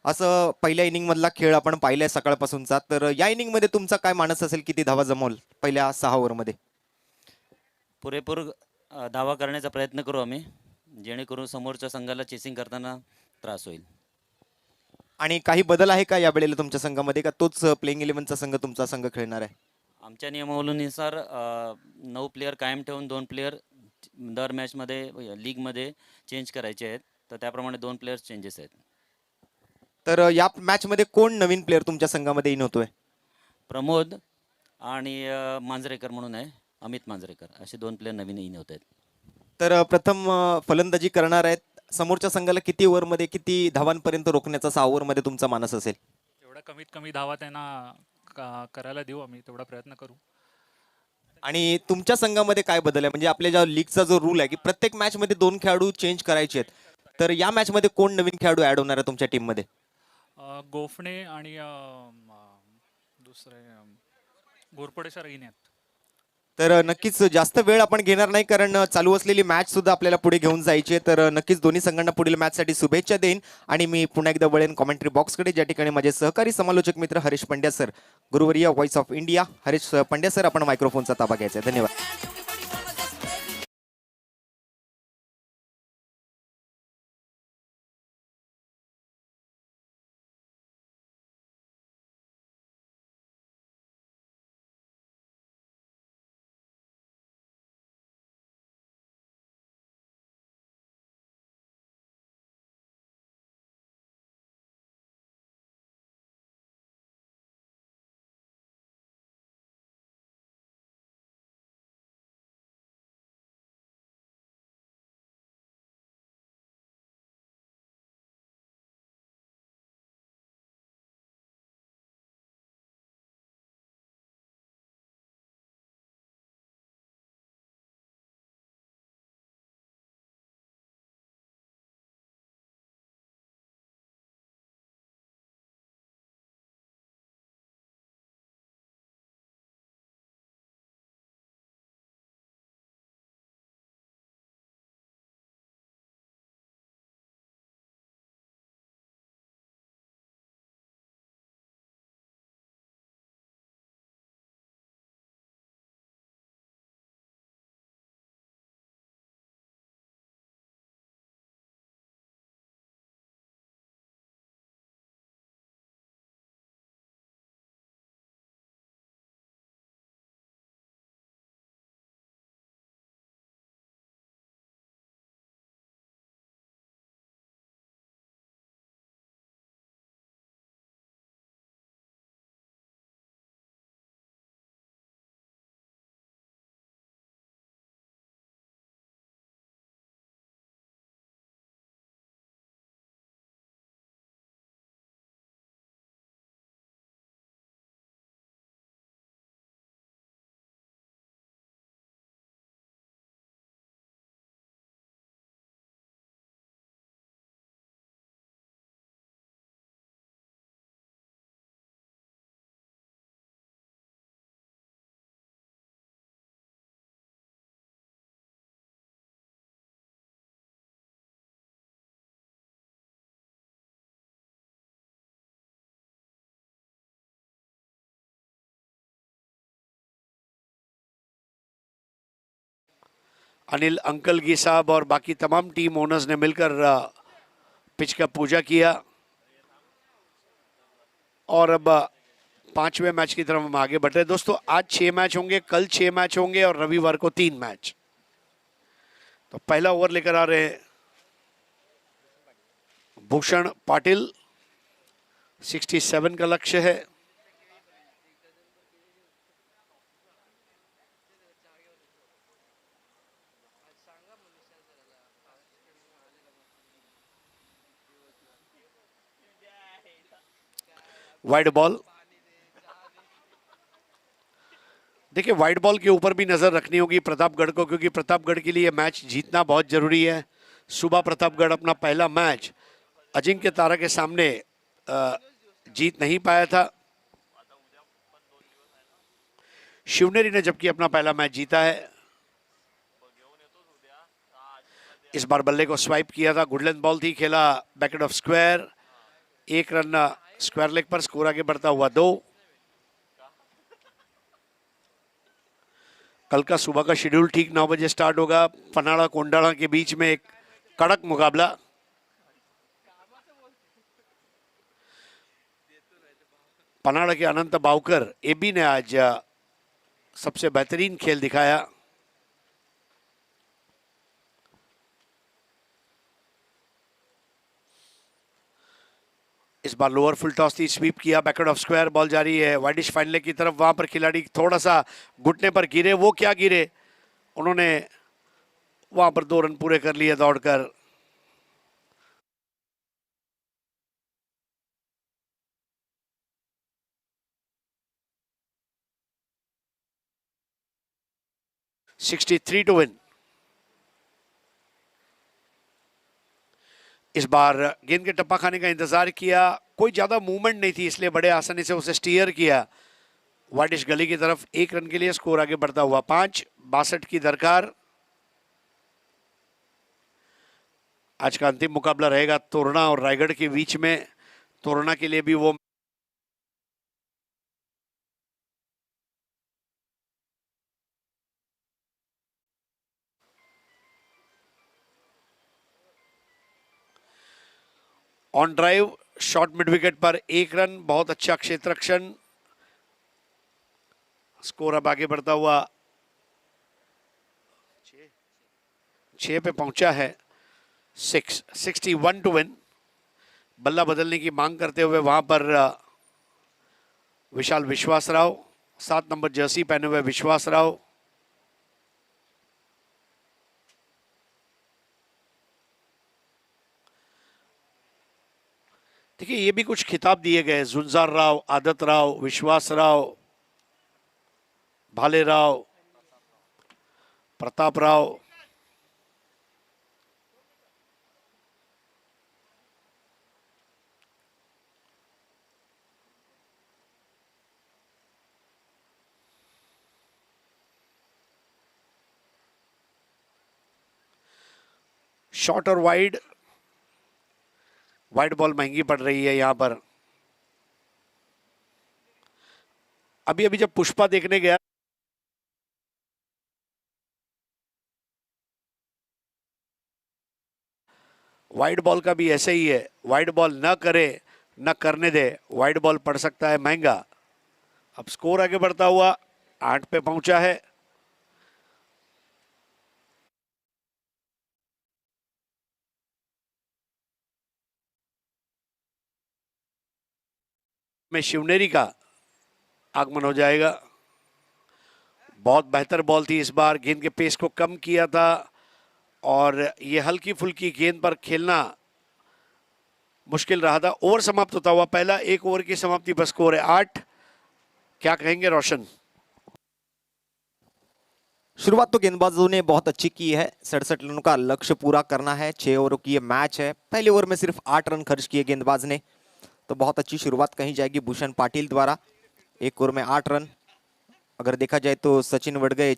असं पहिल्या इनिंग मधला खेळ आपण पाहिलाय सकाळपासूनचा, तर या इनिंग मध्ये तुमचा काय मानस असेल, किती धावा जमवल पहिल्या 6 ओव्हरमध्ये? पुरेपूर धावा करण्याचा प्रयत्न करू आम्ही, जेणेकरून समोरच्या संघाला चेसिंग करताना त्रास होईल. आणि काही बदल आहे का यावेळेला तुमच्या संघामध्ये, का तोच प्लेइंग 11चा संघ तुमचा संघ खेळणार आहे? आमच्या नियमावलीनुसार 9 प्लेयर कायम ठेवून 2 प्लेयर दर मॅचमध्ये लीगमध्ये चेंज करायचे आहेत, तर त्याप्रमाणे 2 प्लेयर्स चेंजेस आहेत. तर या मॅचमध्ये कोण नवीन प्लेयर तुमच्या संघामध्ये इन होतोय? प्रमोद आणि मांजरेकर म्हणून आहे, अमित मांजरेकर, असे 2 प्लेयर नवीन इन होत आहेत. तर प्रथम फलंदाजी करणार आहेत समोरच्या संघाला किती ओव्हरमध्ये किती धावांपर्यंत रोखण्याचा 6 ओव्हरमध्ये तुमचा मानस असेल? जेवढा कमीत कमी धावा त्यांना करायला देऊ आम्ही तेवढा प्रयत्न करू. आणि तुमच्या संघामध्ये काय बदल आहे? म्हणजे आपल्या ज्या लीगचा जो रूल आहे की प्रत्येक मॅच मध्ये 2 खेळाडू चेंज करायचे आहेत, तर या मॅच मध्ये कोण नवीन खेळाडू ऍड होणार आहे तुमच्या टीम मध्ये? गोफणे आणि दुसरे घोरपडे सर येणे आहेत. तर नक्कीच जास्त वेळ आपण घेणार नाही, कारण चालू असलेली मॅच सुद्धा आपल्याला पुढे घेऊन जायची आहे. तर नक्कीच दोन्ही संघांना पुढील मॅचसाठी शुभेच्छा देईन. आणि मी पुन्हा एकदा वळेन कॉमेंट्री बॉक्सकडे, ज्या ठिकाणी माझे सहकारी समालोचक मित्र हरीश पंड्या सर, गुरुवर्य voice of India. Harish Pandya sir, आपण मायक्रोफोनचा ताबा घ्यायचा आहे. धन्यवाद. अनिल अंकलगी साहब और बाकी तमाम टीम ओनर्स ने मिलकर पिच का पूजा किया और अब 5वें मैच की तरफ हम आगे बढ़ रहे हैं। दोस्तों, आज 6 मैच होंगे, कल 6 मैच होंगे और रविवार को 3 मैच। तो पहला ओवर लेकर आ रहे हैं भूषण पाटिल, 67 का लक्ष्य है। वाइड बॉल, देखिए वाइड बॉल के ऊपर भी नजर रखनी होगी प्रतापगढ़ को, क्योंकि प्रतापगढ़ के लिए मैच जीतना बहुत जरूरी है। सुबह प्रतापगढ़ अपना पहला मैच अजिंक्य तारा के सामने जीत नहीं पाया था। शिवनेरी ने जबकि अपना पहला मैच जीता है। इस बार बल्ले को स्वाइप किया था, गुड लेंथ बॉल थी, खेला baked of square, 1 run square leg पर, स्कोर आगे बढ़ता हुआ 2। कल का सुबह का शेड्यूल ठीक 9 बजे स्टार्ट होगा। पनाड़ा कोंडाड़ा के बीच में एक कड़क मुकाबला। पनाड़ा के अनंत बावकर एबी ने आज सबसे बेहतरीन खेल दिखाया। इस बार लोअर फुल टॉस थी, स्वीप किया, बैकवर्ड ऑफ स्क्वायर, बॉल जारी है वाइडिश फाइनल की तरफ। वहां पर खिलाड़ी थोड़ा सा घुटने पर गिरे, वो क्या गिरे, उन्होंने वहां पर 2 रन पूरे कर लिए दौड़कर। 63 टू विन। इस बार गेंद के टप्पा खाने का इंतजार किया, कोई ज्यादा मूवमेंट नहीं थी इसलिए बड़े आसानी से उसे स्टीयर किया वाइडिश गली की तरफ। 1 रन के लिए स्कोर आगे बढ़ता हुआ 5, 62 की दरकार। आज का अंतिम मुकाबला रहेगा तोरना और रायगढ़ के बीच में। तोरना के लिए भी वो on drive short mid wicket पर 1 रन, बहुत अच्छा क्षेत्ररक्षण। स्कोर अब आगे बढ़ता हुआ 6 पे पहुंचा है। 61 टू विन। बल्ला बदलने की मांग करते हुए वहां पर विशाल विश्वास राव, 7 नंबर जर्सी पहने हुए विश्वास राव। देखिए ये भी कुछ खिताब दिए गए, जुंजार राव, आदत राव, विश्वास राव, भाले राव, प्रताप राव। शॉर्ट और वाइड, वाइड बॉल महंगी पड़ रही है यहां पर। अभी अभी जब पुष्पा देखने गया वाइड बॉल का भी ऐसे ही है, वाइड बॉल न करे न करने दे, वाइड बॉल पड़ सकता है महंगा। अब स्कोर आगे बढ़ता हुआ 8 पे पहुंचा है। में शिवनेरी का आगमन हो जाएगा। बहुत बेहतर बॉल थी इस बार, गेंद के पेस को कम किया था और ये हल्की फुल्की गेंद पर खेलना मुश्किल रहा था। ओवर समाप्त होता हुआ पहला, 1 ओवर की समाप्ति पर स्कोर है 8। क्या कहेंगे रोशन? शुरुआत तो गेंदबाजों ने बहुत अच्छी की है। 67 रनों का लक्ष्य पूरा करना है। 6 ओवरों की ये मैच है। पहले ओवर में सिर्फ 8 रन खर्च किए गेंदबाज ने, तो बहुत अच्छी शुरुआत कही जाएगी भूषण पाटिल द्वारा। 1 ओवर में 8 रन। अगर देखा जाए तो सचिन वड़गए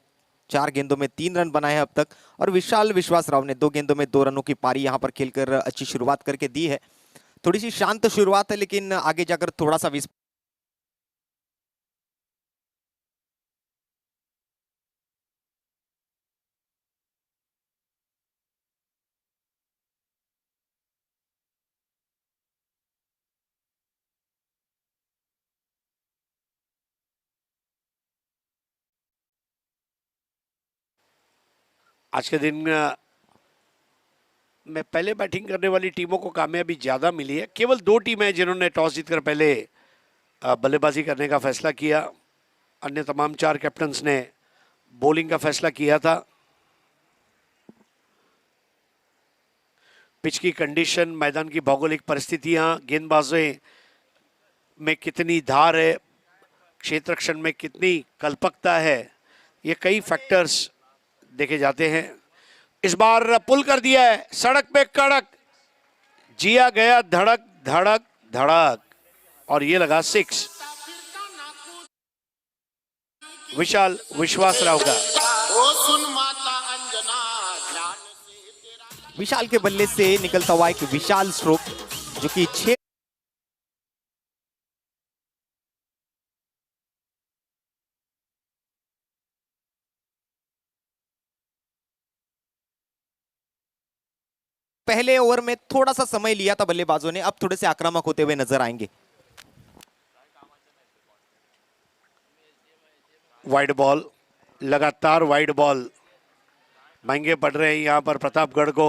4 गेंदों में 3 रन बनाए हैं अब तक, और विशाल विश्वास राव ने 2 गेंदों में 2 रनों की पारी यहां पर खेलकर अच्छी शुरुआत करके दी है। थोड़ी सी शांत शुरुआत है, लेकिन आगे जाकर थोड़ा सा आज के दिन में पहले बैटिंग करने वाली टीमों को कामयाबी ज्यादा मिली है। केवल 2 टीम है जिन्होंने टॉस जीतकर पहले बल्लेबाजी करने का फैसला किया। अन्य तमाम 4 कैप्टन्स ने बॉलिंग का फैसला किया था। पिच की कंडीशन, मैदान की भौगोलिक परिस्थितियां, गेंदबाजों में कितनी धार है, क्षेत्ररक्षण में कितनी कल्पकता है, ये कई फैक्टर्स देखे जाते हैं। इस बार पुल कर दिया है, सड़क पे कड़क, जिया गया धड़क धड़क धड़क, और ये लगा 6 विशाल विश्वास राव का। विशाल के बल्ले से निकलता हुआ एक विशाल स्ट्रोक, जो कि 6 पहले ओवर में थोड़ा सा समय लिया था बल्लेबाजों ने, अब थोड़े से आक्रामक होते हुए नजर आएंगे। वाइड बॉल, लगातार वाइड बॉल महंगे पड़ रहे हैं यहां पर प्रतापगढ़ को।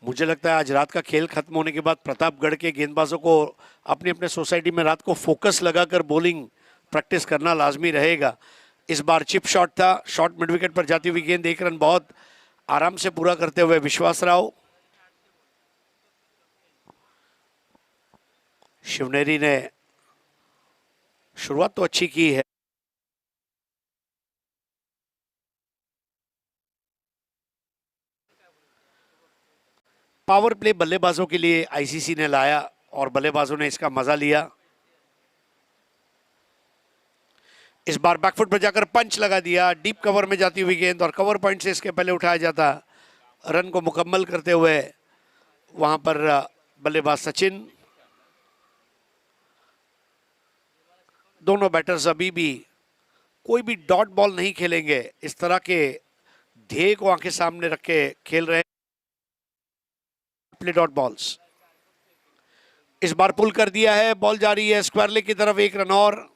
मुझे लगता है आज रात का खेल खत्म होने के बाद प्रतापगढ़ के गेंदबाजों को अपने अपने सोसाइटी में रात को फोकस लगाकर बॉलिंग प्रैक्टिस करना लाजमी रहेगा। इस बार चिप शॉट था, शॉर्ट मिड विकेट पर जाती हुई गेंद, 1 रन बहुत आराम से पूरा करते हुए विश्वास राव। शिवनेरी ने शुरुआत तो अच्छी की है। पावर प्ले बल्लेबाजों के लिए आईसीसी ने लाया और बल्लेबाजों ने इसका मजा लिया। इस बार बैकफुट पर जाकर पंच लगा दिया, डीप कवर में जाती हुई गेंद और कवर पॉइंट से इसके पहले उठाया जाता। रन को मुकम्मल करते हुए वहां पर बल्लेबाज सचिन। दोनों बैटर्स अभी भी कोई भी डॉट बॉल नहीं खेलेंगे, इस तरह के ध्येय को आंखें सामने रख के खेल रहे हैं। प्ले डॉट बॉल्स इस बार पुल कर दिया है, बॉल जा रही है स्क्वायर लेग की तरफ, 1 रन और।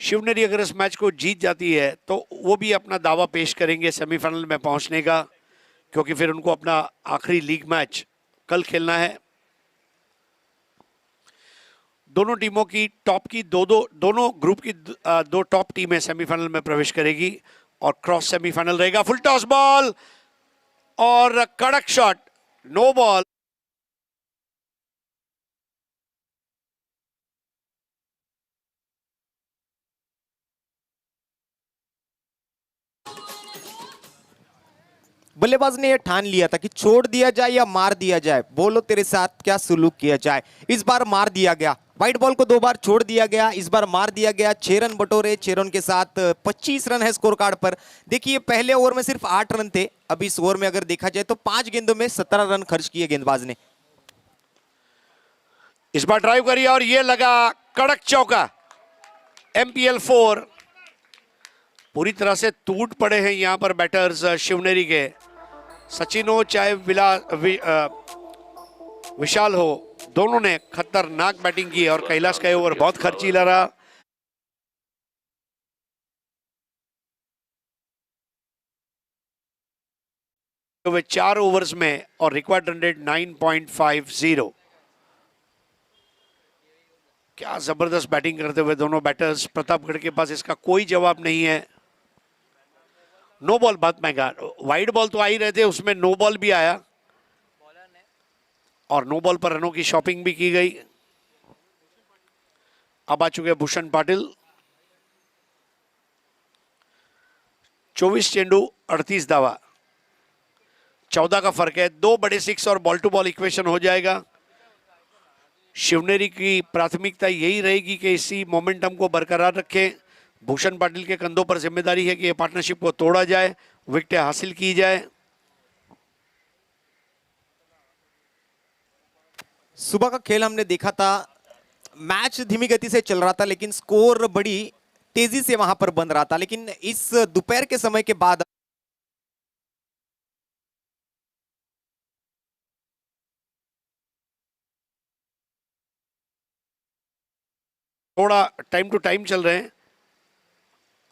शिवनेरी अगर इस मैच को जीत जाती है तो वो भी अपना दावा पेश करेंगे सेमीफाइनल में पहुंचने का, क्योंकि फिर उनको अपना आखिरी लीग मैच कल खेलना है। दोनों टीमों की टॉप की दोनों ग्रुप की दो टॉप टीमें सेमीफाइनल में प्रवेश करेगी और क्रॉस सेमीफाइनल रहेगा। फुल टॉस बॉल और कड़क शॉट, नो बॉल। बल्लेबाज ने यह ठान लिया था कि छोड़ दिया जाए या मार दिया जाए, बोलो तेरे साथ क्या सुलूक किया जाए। इस बार मार दिया गया, व्हाइट बॉल को 2 बार छोड़ दिया गया, इस बार मार दिया गया। 6 रन बटोरे, 6 रन के साथ 25 रन है स्कोर कार्ड पर। देखिए पहले ओवर में सिर्फ 8 रन थे, अब इस ओवर में अगर देखा जाए तो 5 गेंदों में 17 रन खर्च किए गेंदबाज ने। इस बार ड्राइव करी और ये लगा कड़क चौका। MPL 4 पूरी तरह से टूट पड़े हैं यहां पर बैटर्स शिवनेरी के। सचिन हो चाहे विशाल हो, दोनों ने खतरनाक बैटिंग की और कैलाश का ओवर बहुत खर्चीला रहा। वे 4 ओवर्स में और रिक्वायर्ड रन रेट 9.50। क्या जबरदस्त बैटिंग करते हुए दोनों बैटर्स। प्रतापगढ़ के पास इसका कोई जवाब नहीं है। नो बॉल बहुत महंगा, वाइड बॉल तो आ ही रहे थे, उसमें नो बॉल भी आया और नो बॉल पर रनों की शॉपिंग भी की गई। अब आ चुके भूषण पाटिल। 24 चेंडू 38 दावा, 14 का फर्क है। 2 बड़े 6 और बॉल टू बॉल इक्वेशन हो जाएगा। शिवनेरी की प्राथमिकता यही रहेगी कि इसी मोमेंटम को बरकरार रखें। भूषण पाटिल के कंधों पर जिम्मेदारी है कि ये पार्टनरशिप को तोड़ा जाए, विकेटें हासिल की जाए। सुबह का खेल हमने देखा था, मैच धीमी गति से चल रहा था लेकिन स्कोर बड़ी तेजी से वहां पर बन रहा था। लेकिन इस दोपहर के समय के बाद थोड़ा टाइम टू टाइम चल रहे हैं।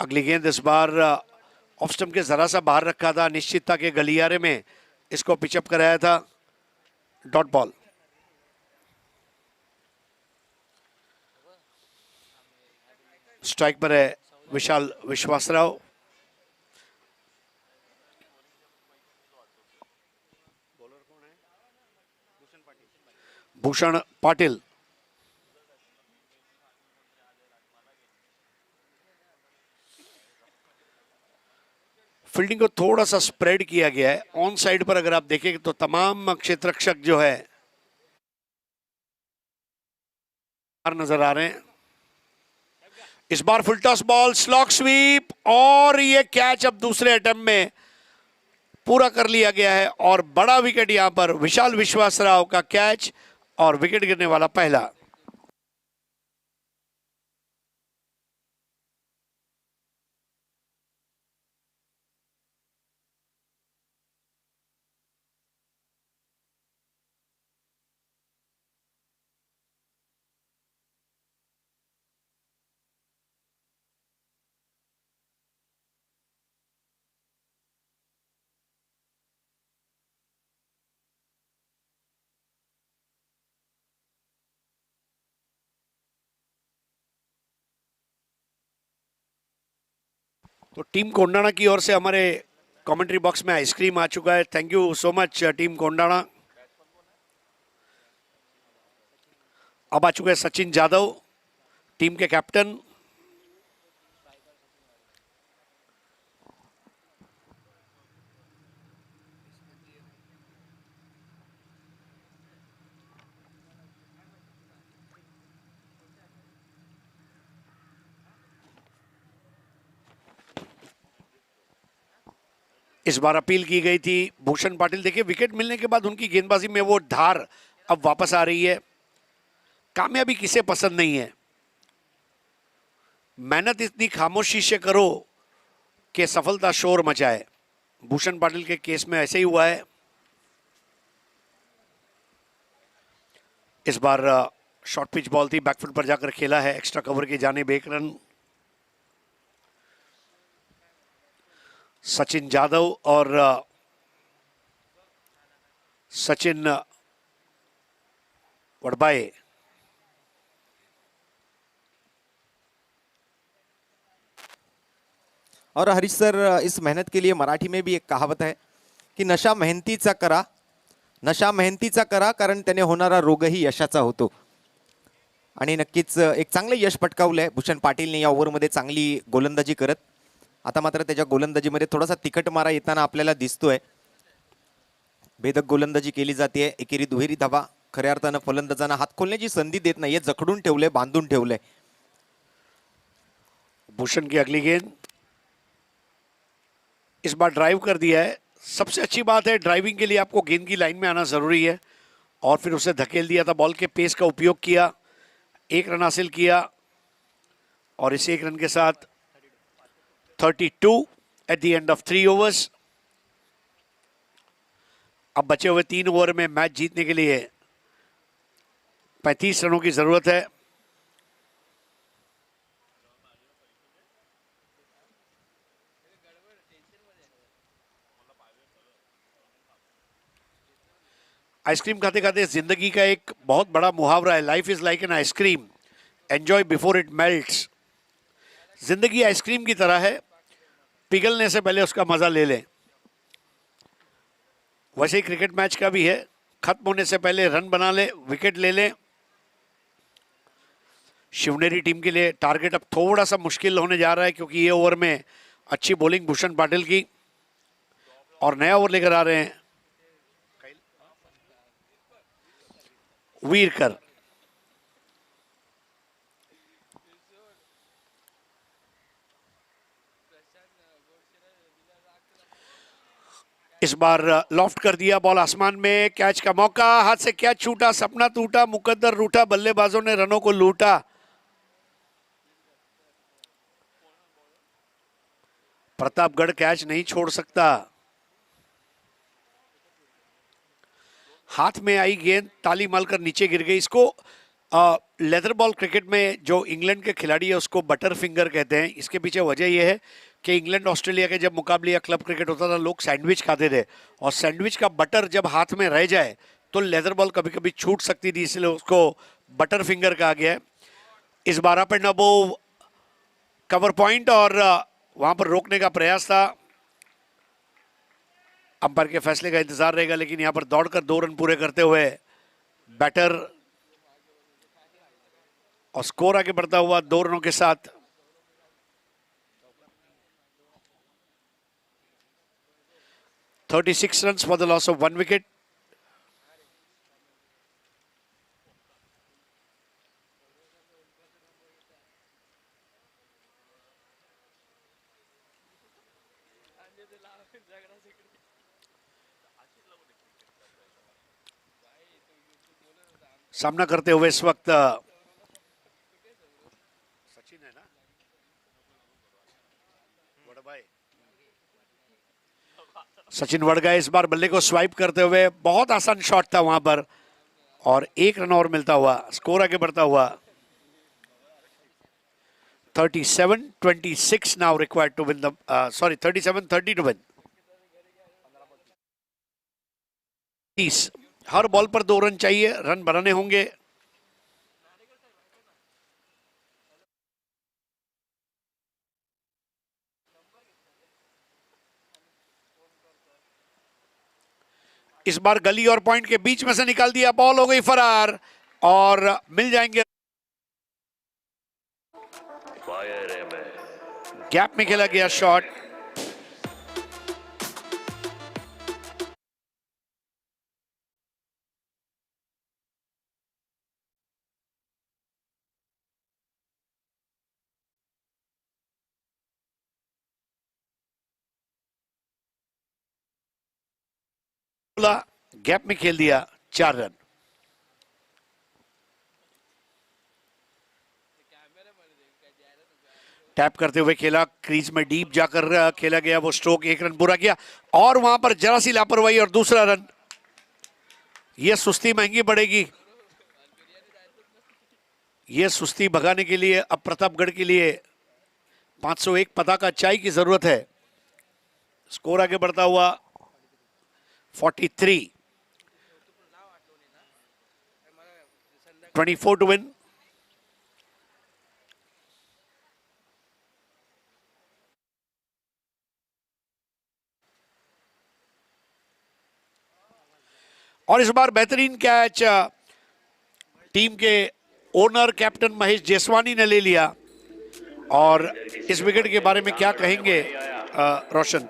अगली गेंद इस बार ऑफ स्टंप के जरा सा बाहर रखा था, निश्चितता के गलियारे में इसको पिचअप कराया था। Dot ball. स्ट्राइक पर है विशाल विश्वासराव। भूषण पाटिल। फील्डिंग को थोड़ा सा स्प्रेड किया गया है। ऑन साइड पर अगर आप देखें तो तमाम क्षेत्ररक्षक जो है नजर आ रहे हैं। इस बार full toss ball, slog sweep और ये कैच अब दूसरे अटेम्प्ट में पूरा कर लिया गया है और बड़ा विकेट यहां पर विशाल विश्वासराव का कैच और विकेट गिरने वाला पहला। तो टीम कोंडाना की ओर से हमारे कमेंट्री बॉक्स में आइसक्रीम आ चुका है। Thank you so much team Kondana. अब आ चुके हैं सचिन जादव, टीम के कैप्टन। इस बार अपील की गई थी भूषण पाटिल। देखिए विकेट मिलने के बाद उनकी गेंदबाजी में वो धार अब वापस आ रही है। कामयाबी किसे पसंद नहीं है, मेहनत इतनी खामोशी से करो कि सफलता शोर मचाए। भूषण पाटिल के केस में ऐसे ही हुआ है। इस बार शॉर्ट पिच बॉल थी, बैकफुट पर जाकर खेला है, एक्स्ट्रा कवर की जानिब 1 रन। सचिन जादव और सचिन वड़बाए और हरीश सर, इस मेहनत के लिए मराठी में भी एक कहावत है की नशा मेहनतीचा करा, नशा मेहनतीचा करा, कारण त्याने होणारा रोगही यशाचा होतो. आणि नक्कीच एक चांगलं यश पटकावलंय भूषण पाटीलने या ओव्हरमध्ये चांगली गोलंदाजी करत. आता मात्र त्याच्या गोलंदाजीमध्ये थोडासा तिखट मारा येताना आपल्याला दिसतोय. भेदक गोलंदाजी केली जाते, एकेरी दुहेरी धावा. खऱ्या अर्थानं फलंदाजांना हात खोलण्याची संधी देत नाहीये, जखडून ठेवलंय, बांधून ठेवलंय. भूषण की अगली गेंद इस बार ड्राइव कर दिया है। सबसे अच्छी बात है, ड्राइविंग के लिए आपको गेंद की लाइन में आना जरूरी है, और फिर उसे धकेल दिया था। बॉल के पेस का उपयोग किया, 1 रन हासिल किया, और इस 1 रन के साथ 32 at the end of 3 overs. अब बचे हुए 3 ओवर में मैच जीतने के लिए 35 रनों की जरूरत है। आइसक्रीम खाते खाते जिंदगी का एक बहुत बड़ा मुहावरा है, life is like an ice cream, enjoy before it melts. जिंदगी आइसक्रीम की तरह है, पिघलने से पहले उसका मजा ले लें। वैसे ही क्रिकेट मैच का भी है, खत्म होने से पहले रन बना ले, विकेट ले लें। शिवनेरी टीम के लिए टारगेट अब थोड़ा सा मुश्किल होने जा रहा है, क्योंकि ये ओवर में अच्छी बॉलिंग भूषण पाटिल की, और नया ओवर लेकर आ रहे हैं वीरकर। इस बार लॉफ्ट कर दिया, बॉल आसमान में, कैच का मौका, हाथ से कैच छूटा, सपना टूटा, मुकद्दर रूठा, बल्लेबाजों ने रनों को लूटा। प्रतापगढ़ कैच नहीं छोड़ सकता। हाथ में आई गेंद ताली मारकर नीचे गिर गई। इसको लेदर बॉल क्रिकेट में जो इंग्लैंड के खिलाड़ी है उसको बटर फिंगर कहते हैं। इसके पीछे वजह यह है कि इंग्लैंड ऑस्ट्रेलिया के जब मुकाबले या क्लब क्रिकेट होता था, लोग सैंडविच खाते थे, और सैंडविच का बटर जब हाथ में रह जाए तो लेदर बॉल कभी कभी छूट सकती थी, इसलिए उसको बटर फिंगर कहा गया है। इस बार up and above cover point, और वहां पर रोकने का प्रयास था। अंपायर के फैसले का इंतजार रहेगा, लेकिन यहां पर दौड़कर 2 रन पूरे करते हुए बैटर, और स्कोर आगे बढ़ता हुआ 2 रनों के साथ। $36 runs for the loss of 1 wicket. सामना करते हुए इस वक्त सचिन है ना, वड़बाई, सचिन वड़गाय इस बार बल्ले को स्वाइप करते हुए, बहुत आसान शॉट था वहां पर, और 1 रन और मिलता हुआ, स्कोर आगे बढ़ता हुआ। 37-26 now required to win the 37-30 to win. 30 her ball पर 2 रन चाहिए, रन बनाने होंगे। इस बार गली और पॉइंट के बीच में से निकाल दिया, बॉल हो गई फरार, और मिल जाएंगे। गैप में खेला गया शॉट, गैप में खेल दिया, 4 रन। टैप करते हुए खेला, क्रीज में डीप जाकर खेला गया वो स्ट्रोक, 1 रन पूरा किया और वहां पर जरा सी लापरवाही और दूसरा रन। ये सुस्ती महंगी पड़ेगी, ये सुस्ती भगाने के लिए अब प्रतापगढ़ के लिए 501 पताका चाय की जरूरत है। स्कोर आगे बढ़ता हुआ 43, 24 टू विन। और इस बार बेहतरीन कैच टीम के ओनर कैप्टन महेश जेसवानी ने ले लिया। और इस विकेट के बारे में क्या कहेंगे रोशन?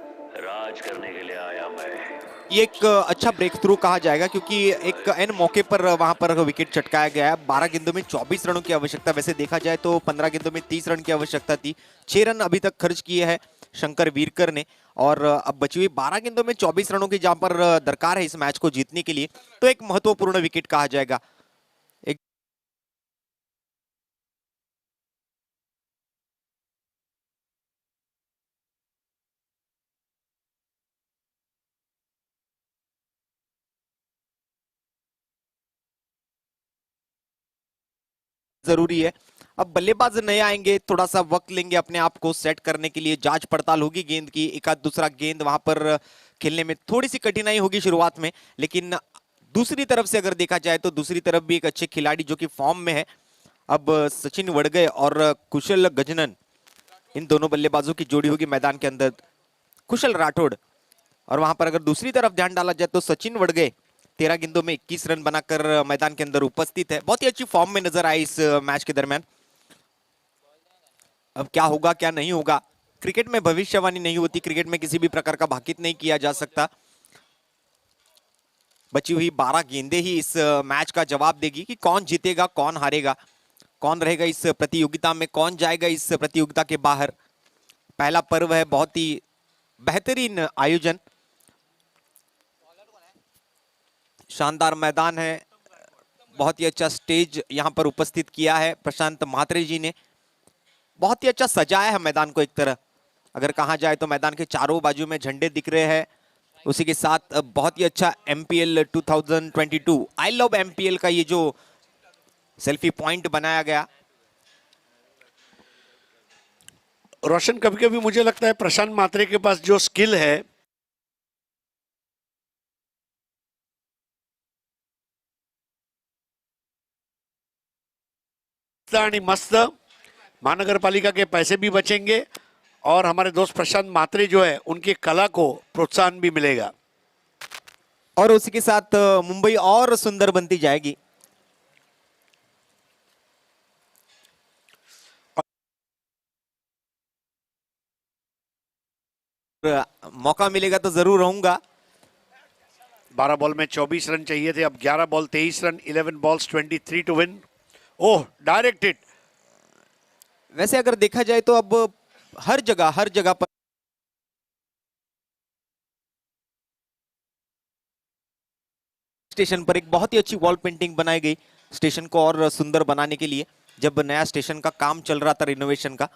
ये एक अच्छा ब्रेक थ्रू कहा जाएगा क्योंकि एक एन मौके पर वहां पर विकेट चटकाया गया है। 12 गेंदों में 24 रनों की आवश्यकता, वैसे देखा जाए तो 15 गेंदों में 30 रन की आवश्यकता थी। 6 रन अभी तक खर्च किए हैं शंकर वीरकर ने और अब बची हुई 12 गेंदों में 24 रनों की जहां पर दरकार है इस मैच को जीतने के लिए, तो एक महत्वपूर्ण विकेट कहा जाएगा। एक जरूरी है। अब बल्लेबाज नए आएंगे, थोड़ा सा वक्त लेंगे अपने आप को सेट करने के लिए, जांच पड़ताल होगी गेंद की, एक आध दूसरा गेंद वहां पर खेलने में थोड़ी सी कठिनाई होगी शुरुआत में। लेकिन दूसरी तरफ से अगर देखा जाए तो दूसरी तरफ भी एक अच्छे खिलाड़ी जो कि फॉर्म में है, अब सचिन वड़गे और कुशल गजनन, इन दोनों बल्लेबाजों की जोड़ी होगी मैदान के अंदर। कुशल राठौड़, और वहां पर अगर दूसरी तरफ ध्यान डाला जाए तो सचिन वड़गे 13 गेंदों में 21 रन बनाकर मैदान के अंदर उपस्थित है। बहुत ही अच्छी फॉर्म में नजर आए इस मैच के दरमियान। अब क्या होगा क्या नहीं होगा, क्रिकेट में भविष्यवाणी नहीं होती, क्रिकेट में किसी भी प्रकार का भाकित नहीं किया जा सकता। बची हुई 12 गेंदें ही इस मैच का जवाब देगी कि कौन जीतेगा कौन हारेगा, कौन रहेगा इस प्रतियोगिता में, कौन जाएगा इस प्रतियोगिता के बाहर। पहला पर्व है, बहुत ही बेहतरीन आयोजन, शानदार मैदान है, बहुत ही अच्छा स्टेज यहां पर उपस्थित किया है प्रशांत म्हात्रे जी ने। बहुत ही अच्छा सजाया है मैदान को। एक तरह अगर कहा जाए तो मैदान के चारों बाजू में झंडे दिख रहे हैं, उसी के साथ बहुत ही अच्छा MPL 2022 आई लव MPL का ये जो सेल्फी पॉइंट बनाया गया। रोशन, कभी कभी मुझे लगता है प्रशांत म्हात्रे के पास जो स्किल है मस्त, महानगर पालिका के पैसे भी बचेंगे और हमारे दोस्त प्रशांत म्हात्रे जो है उनकी कला को प्रोत्साहन भी मिलेगा और उसी के साथ मुंबई और सुंदर बनती जाएगी। मौका मिलेगा तो जरूर रहूंगा। 12 बॉल में 24 रन चाहिए थे, अब 11 ball 23 run, 11 balls 23 to win. Oh, direct hit. वैसे अगर देखा जाए तो अब हर जगह पर स्टेशन पर एक बहुत ही अच्छी वॉल पेंटिंग बनाई गई स्टेशन को और सुंदर बनाने के लिए, जब नया स्टेशन का काम चल रहा था रिनोवेशन का।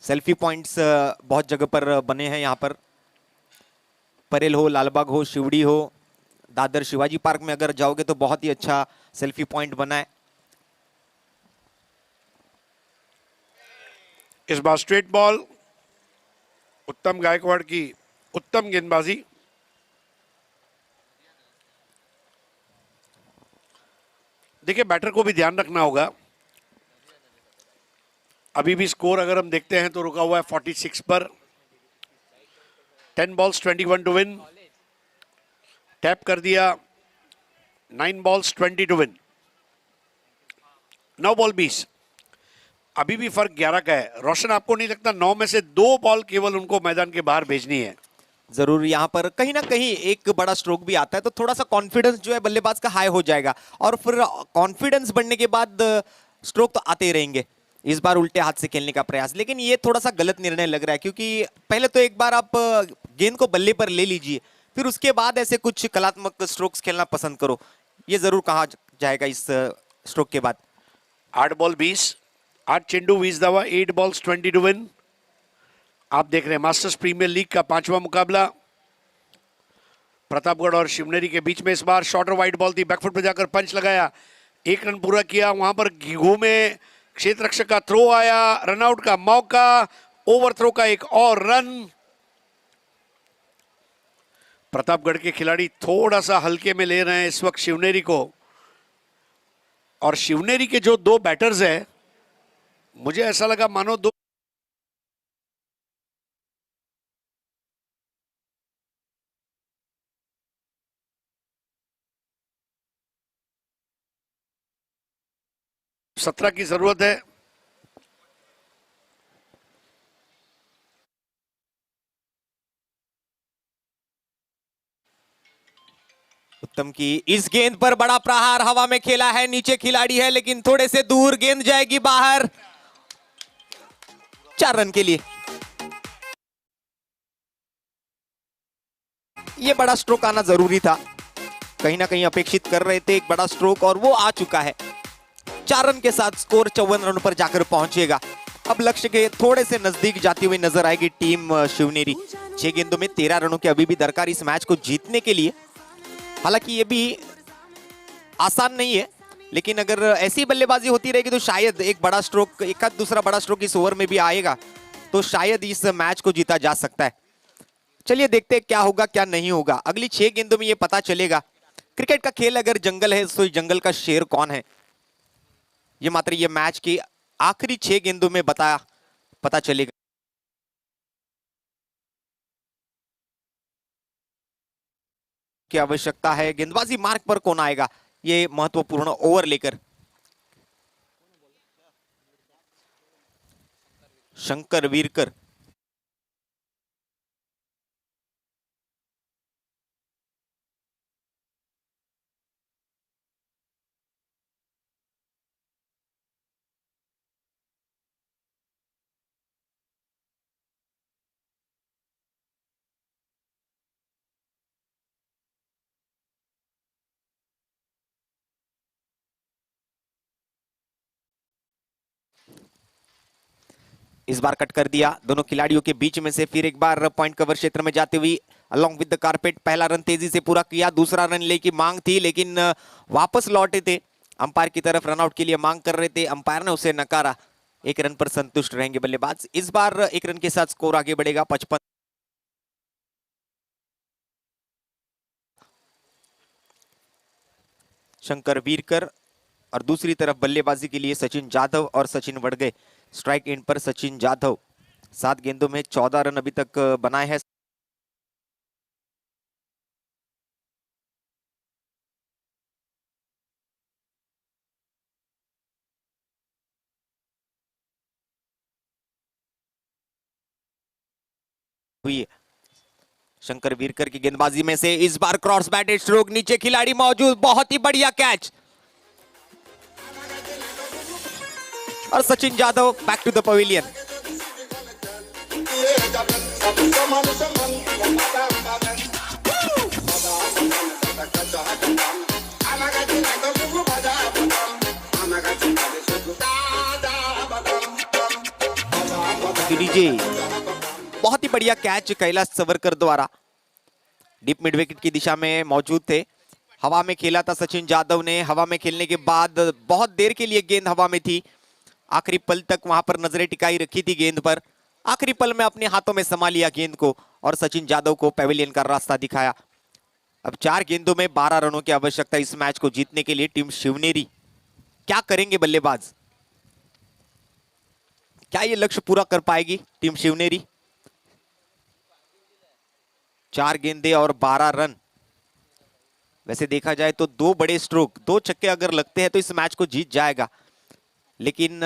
सेल्फी पॉइंट्स बहुत जगह पर बने हैं यहाँ पर, परेल हो, लालबाग हो, शिवड़ी हो, दादर शिवाजी पार्क में अगर जाओगे तो बहुत ही अच्छा सेल्फी पॉइंट बना है। इस बार स्ट्रेट बॉल, उत्तम गायकवाड़ की उत्तम गेंदबाजी। देखिए, बैटर को भी ध्यान रखना होगा। अभी भी स्कोर अगर हम देखते हैं तो रुका हुआ है 46 पर। 10 बॉल्स 21 टू विन। टैप कर दिया, 9 बॉल्स 20 टू विन। 9 बॉल 20। अभी भी फर्क 11 का है। रोशन, आपको नहीं लगता 9 में से 2 बॉल केवल उनको मैदान के बाहर भेजनी है? जरूर यहाँ पर कहीं ना कहीं एक बड़ा स्ट्रोक भी आता है तो थोड़ा सा कॉन्फिडेंस जो है बल्लेबाज का हाई हो जाएगा और फिर कॉन्फिडेंस बढ़ने के बाद स्ट्रोक तो आते ही रहेंगे। इस बार उल्टे हाथ से खेलने का प्रयास, लेकिन ये थोड़ा सा गलत निर्णय लग रहा है, क्योंकि पहले तो एक बार आप गेंद को बल्ले पर ले लीजिए, फिर उसके बाद ऐसे कुछ कलात्मक स्ट्रोक्स खेलना पसंद करो। ये जरूर कहा जाएगा इस स्ट्रोक के बाद। 8 बॉल 20, 8 चेंडू 20 धावा, 8 बॉल्स 20 टू विन। आप देख रहे हैं मास्टर्स प्रीमियर लीग का 5वां मुकाबला प्रतापगढ़ और शिवनेरी के बीच में। इस बार शॉर्टर वाइड बॉल थी, बैकफुट पे जाकर पंच लगाया, 1 रन पूरा किया। वहां पर घूमे, क्षेत्र रक्षक का थ्रो आया, रनआउट का मौका, ओवर थ्रो का एक और रन। प्रतापगढ़ के खिलाड़ी थोड़ा सा हल्के में ले रहे हैं इस वक्त शिवनेरी को, और शिवनेरी के जो 2 बैटर्स हैं, मुझे ऐसा लगा मानो 2 17 की जरूरत है। उत्तम की इस गेंद पर बड़ा प्रहार हवा में खेला है, नीचे खिलाड़ी है लेकिन थोड़े से दूर, गेंद जाएगी बाहर। 4 रन के लिए ये बड़ा स्ट्रोक आना जरूरी था, कहीं ना कहीं अपेक्षित कर रहे थे एक बड़ा स्ट्रोक, और वो आ चुका है। 4 रन के साथ स्कोर 54 रन पर जाकर पहुंचेगा। अब लक्ष्य के थोड़े से नजदीक जाती हुई नजर आएगी टीम शिवनेरी। 6 गेंदों में 13 रनों की अभी भी दरकार इस मैच को जीतने के लिए। हालांकि ये भी आसान नहीं है, लेकिन अगर ऐसी बल्लेबाजी होती रहेगी तो शायद एक बड़ा स्ट्रोक, एक आध दूसरा बड़ा स्ट्रोक इस ओवर में भी आएगा तो शायद इस मैच को जीता जा सकता है। चलिए देखते हैं क्या होगा क्या नहीं होगा, अगली 6 गेंदों में ये पता चलेगा। क्रिकेट का खेल अगर जंगल है तो जंगल का शेर कौन है, ये मात्र ये मैच की आखिरी 6 गेंदों में पता चलेगा। की आवश्यकता है, गेंदबाजी मार्ग पर कौन आएगा ये महत्वपूर्ण ओवर लेकर। शंकर वीरकर, इस बार कट कर दिया दोनों खिलाड़ियों के बीच में से। फिर एक बार पॉइंट कवर क्षेत्र में जाते हुए अलोंग विद द कारपेट पहला रन तेजी से पूरा किया, दूसरा रन ले की मांग थी लेकिन वापस लौटे थे, अंपायर की तरफ रनआउट के लिए मांग कर रहे थे, अंपायर ने उसे नकारा। 1 रन पर संतुष्ट रहेंगे बल्लेबाज। इस बार 1 रन के साथ स्कोर आगे बढ़ेगा 55। शंकर वीरकर और दूसरी तरफ बल्लेबाजी के लिए सचिन जाधव और सचिन वड़गे। स्ट्राइक एंड पर सचिन जाधव 7 गेंदों में 14 रन अभी तक बनाए हैं। हुई शंकर वीरकर की गेंदबाजी में से इस बार क्रॉस बैटेड स्ट्रोक, नीचे खिलाड़ी मौजूद, बहुत ही बढ़िया कैच, और Sachin Jadhav back to the pavilion. DJ बहुत ही बढ़िया कैच कैलाश सवरकर द्वारा, डीप मिड विकेट की दिशा में मौजूद थे, हवा में खेला था सचिन जाधव ने। हवा में खेलने के बाद बहुत देर के लिए गेंद हवा में थी, आखिरी पल तक वहां पर नजरें टिकाई रखी थी गेंद पर, आखिरी पल में अपने हाथों में समा लिया गेंद को और सचिन जाधव को पेविलियन का रास्ता दिखाया। अब 4 गेंदों में 12 रनों की आवश्यकता इस मैच को जीतने के लिए। टीम शिवनेरी क्या करेंगे बल्लेबाज, क्या ये लक्ष्य पूरा कर पाएगी टीम शिवनेरी? 4 गेंदे और 12 रन। वैसे देखा जाए तो 2 बड़े स्ट्रोक, 2 छक्के अगर लगते हैं तो इस मैच को जीत जाएगा, लेकिन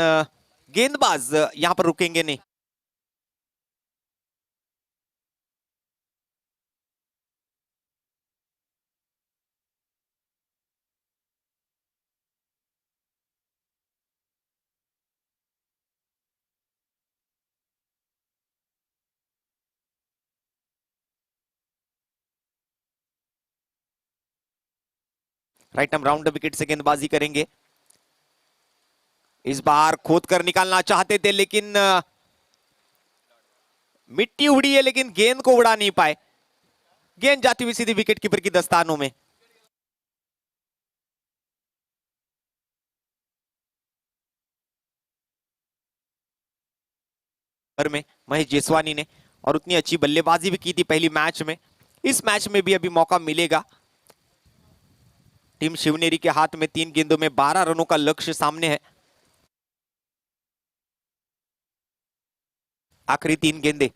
गेंदबाज यहां पर रुकेंगे नहीं। राइट आर्म राउंड विकेट से गेंदबाजी करेंगे। इस बार खोद कर निकालना चाहते थे लेकिन मिट्टी उड़ी है, लेकिन गेंद को उड़ा नहीं पाए। गेंद जाती हुई सीधी विकेट कीपर की दस्तानों में। में महेश जेसवानी ने, और उतनी अच्छी बल्लेबाजी भी की थी पहली मैच में। इस मैच में भी अभी मौका मिलेगा। टीम शिवनेरी के हाथ में 3 गेंदों में 12 रनों का लक्ष्य सामने है। आखिरी 3 गेंदे।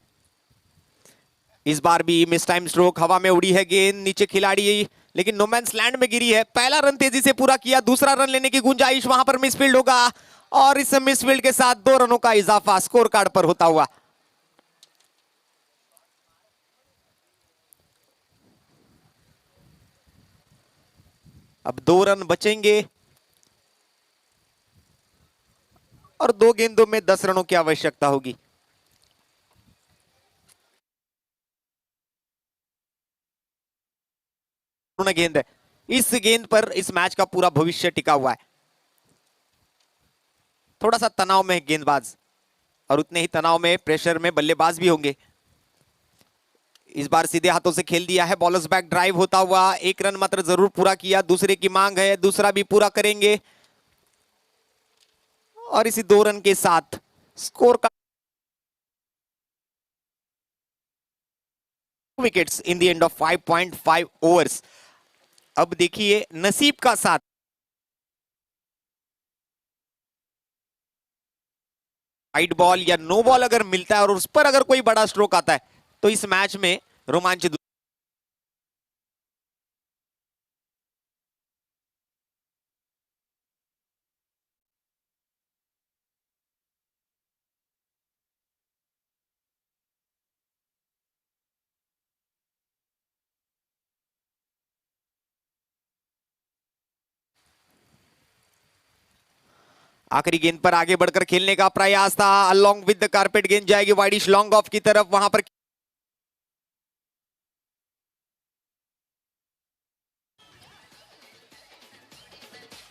इस बार भी मिस टाइम स्ट्रोक, हवा में उड़ी है गेंद, नीचे खिलाड़ी लेकिन नोमैन्स लैंड में गिरी है। पहला रन तेजी से पूरा किया, दूसरा रन लेने की गुंजाइश, वहां पर मिसफील्ड होगा और इस मिसफील्ड के साथ 2 रनों का इजाफा स्कोर कार्ड पर होता हुआ। अब 2 रन बचेंगे और 2 गेंदों में 10 रनों की आवश्यकता होगी। गेंद है, इस गेंद पर इस मैच का पूरा भविष्य टिका हुआ है। थोड़ा सा तनाव में है गेंदबाज और उतने ही तनाव में, प्रेशर में बल्लेबाज भी होंगे। इस बार सीधे हाथों से खेल दिया है, बॉलर्स बैक ड्राइव होता हुआ 1 रन मात्र जरूर पूरा किया, दूसरे की मांग है, दूसरा भी पूरा करेंगे और इसी 2 रन के साथ स्कोर का wickets in the end of 5.5 overs. अब देखिए नसीब का साथ, वाइड बॉल या नो बॉल अगर मिलता है और उस पर अगर कोई बड़ा स्ट्रोक आता है तो इस मैच में रोमांच। आखिरी गेंद पर आगे बढ़कर खेलने का प्रयास था, अलोंग विद द कारपेट गेंद जाएगी वाइडिश लॉन्ग ऑफ की तरफ। वहां पर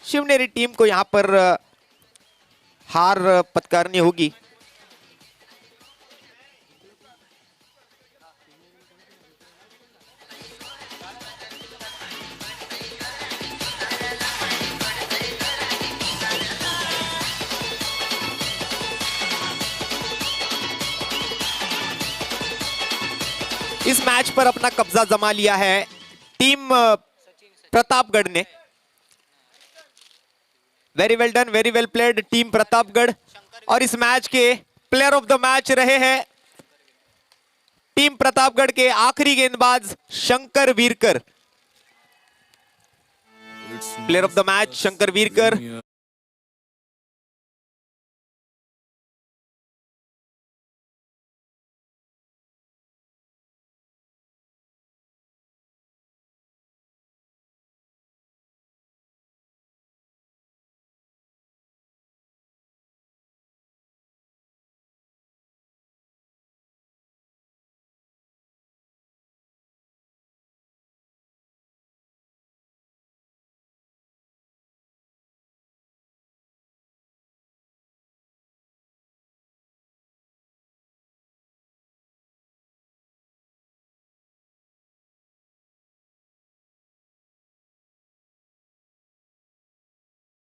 शिवनेरी टीम को यहां पर हार पत्कारनी होगी। इस मैच पर अपना कब्जा जमा लिया है टीम प्रतापगढ़ ने। Very well done, very well played team Pratapgarh. और इस मैच के प्लेयर ऑफ द मैच रहे हैं टीम प्रतापगढ़ के आखिरी गेंदबाज Shankar Veerkar. Player of the match Shankar वीरकर।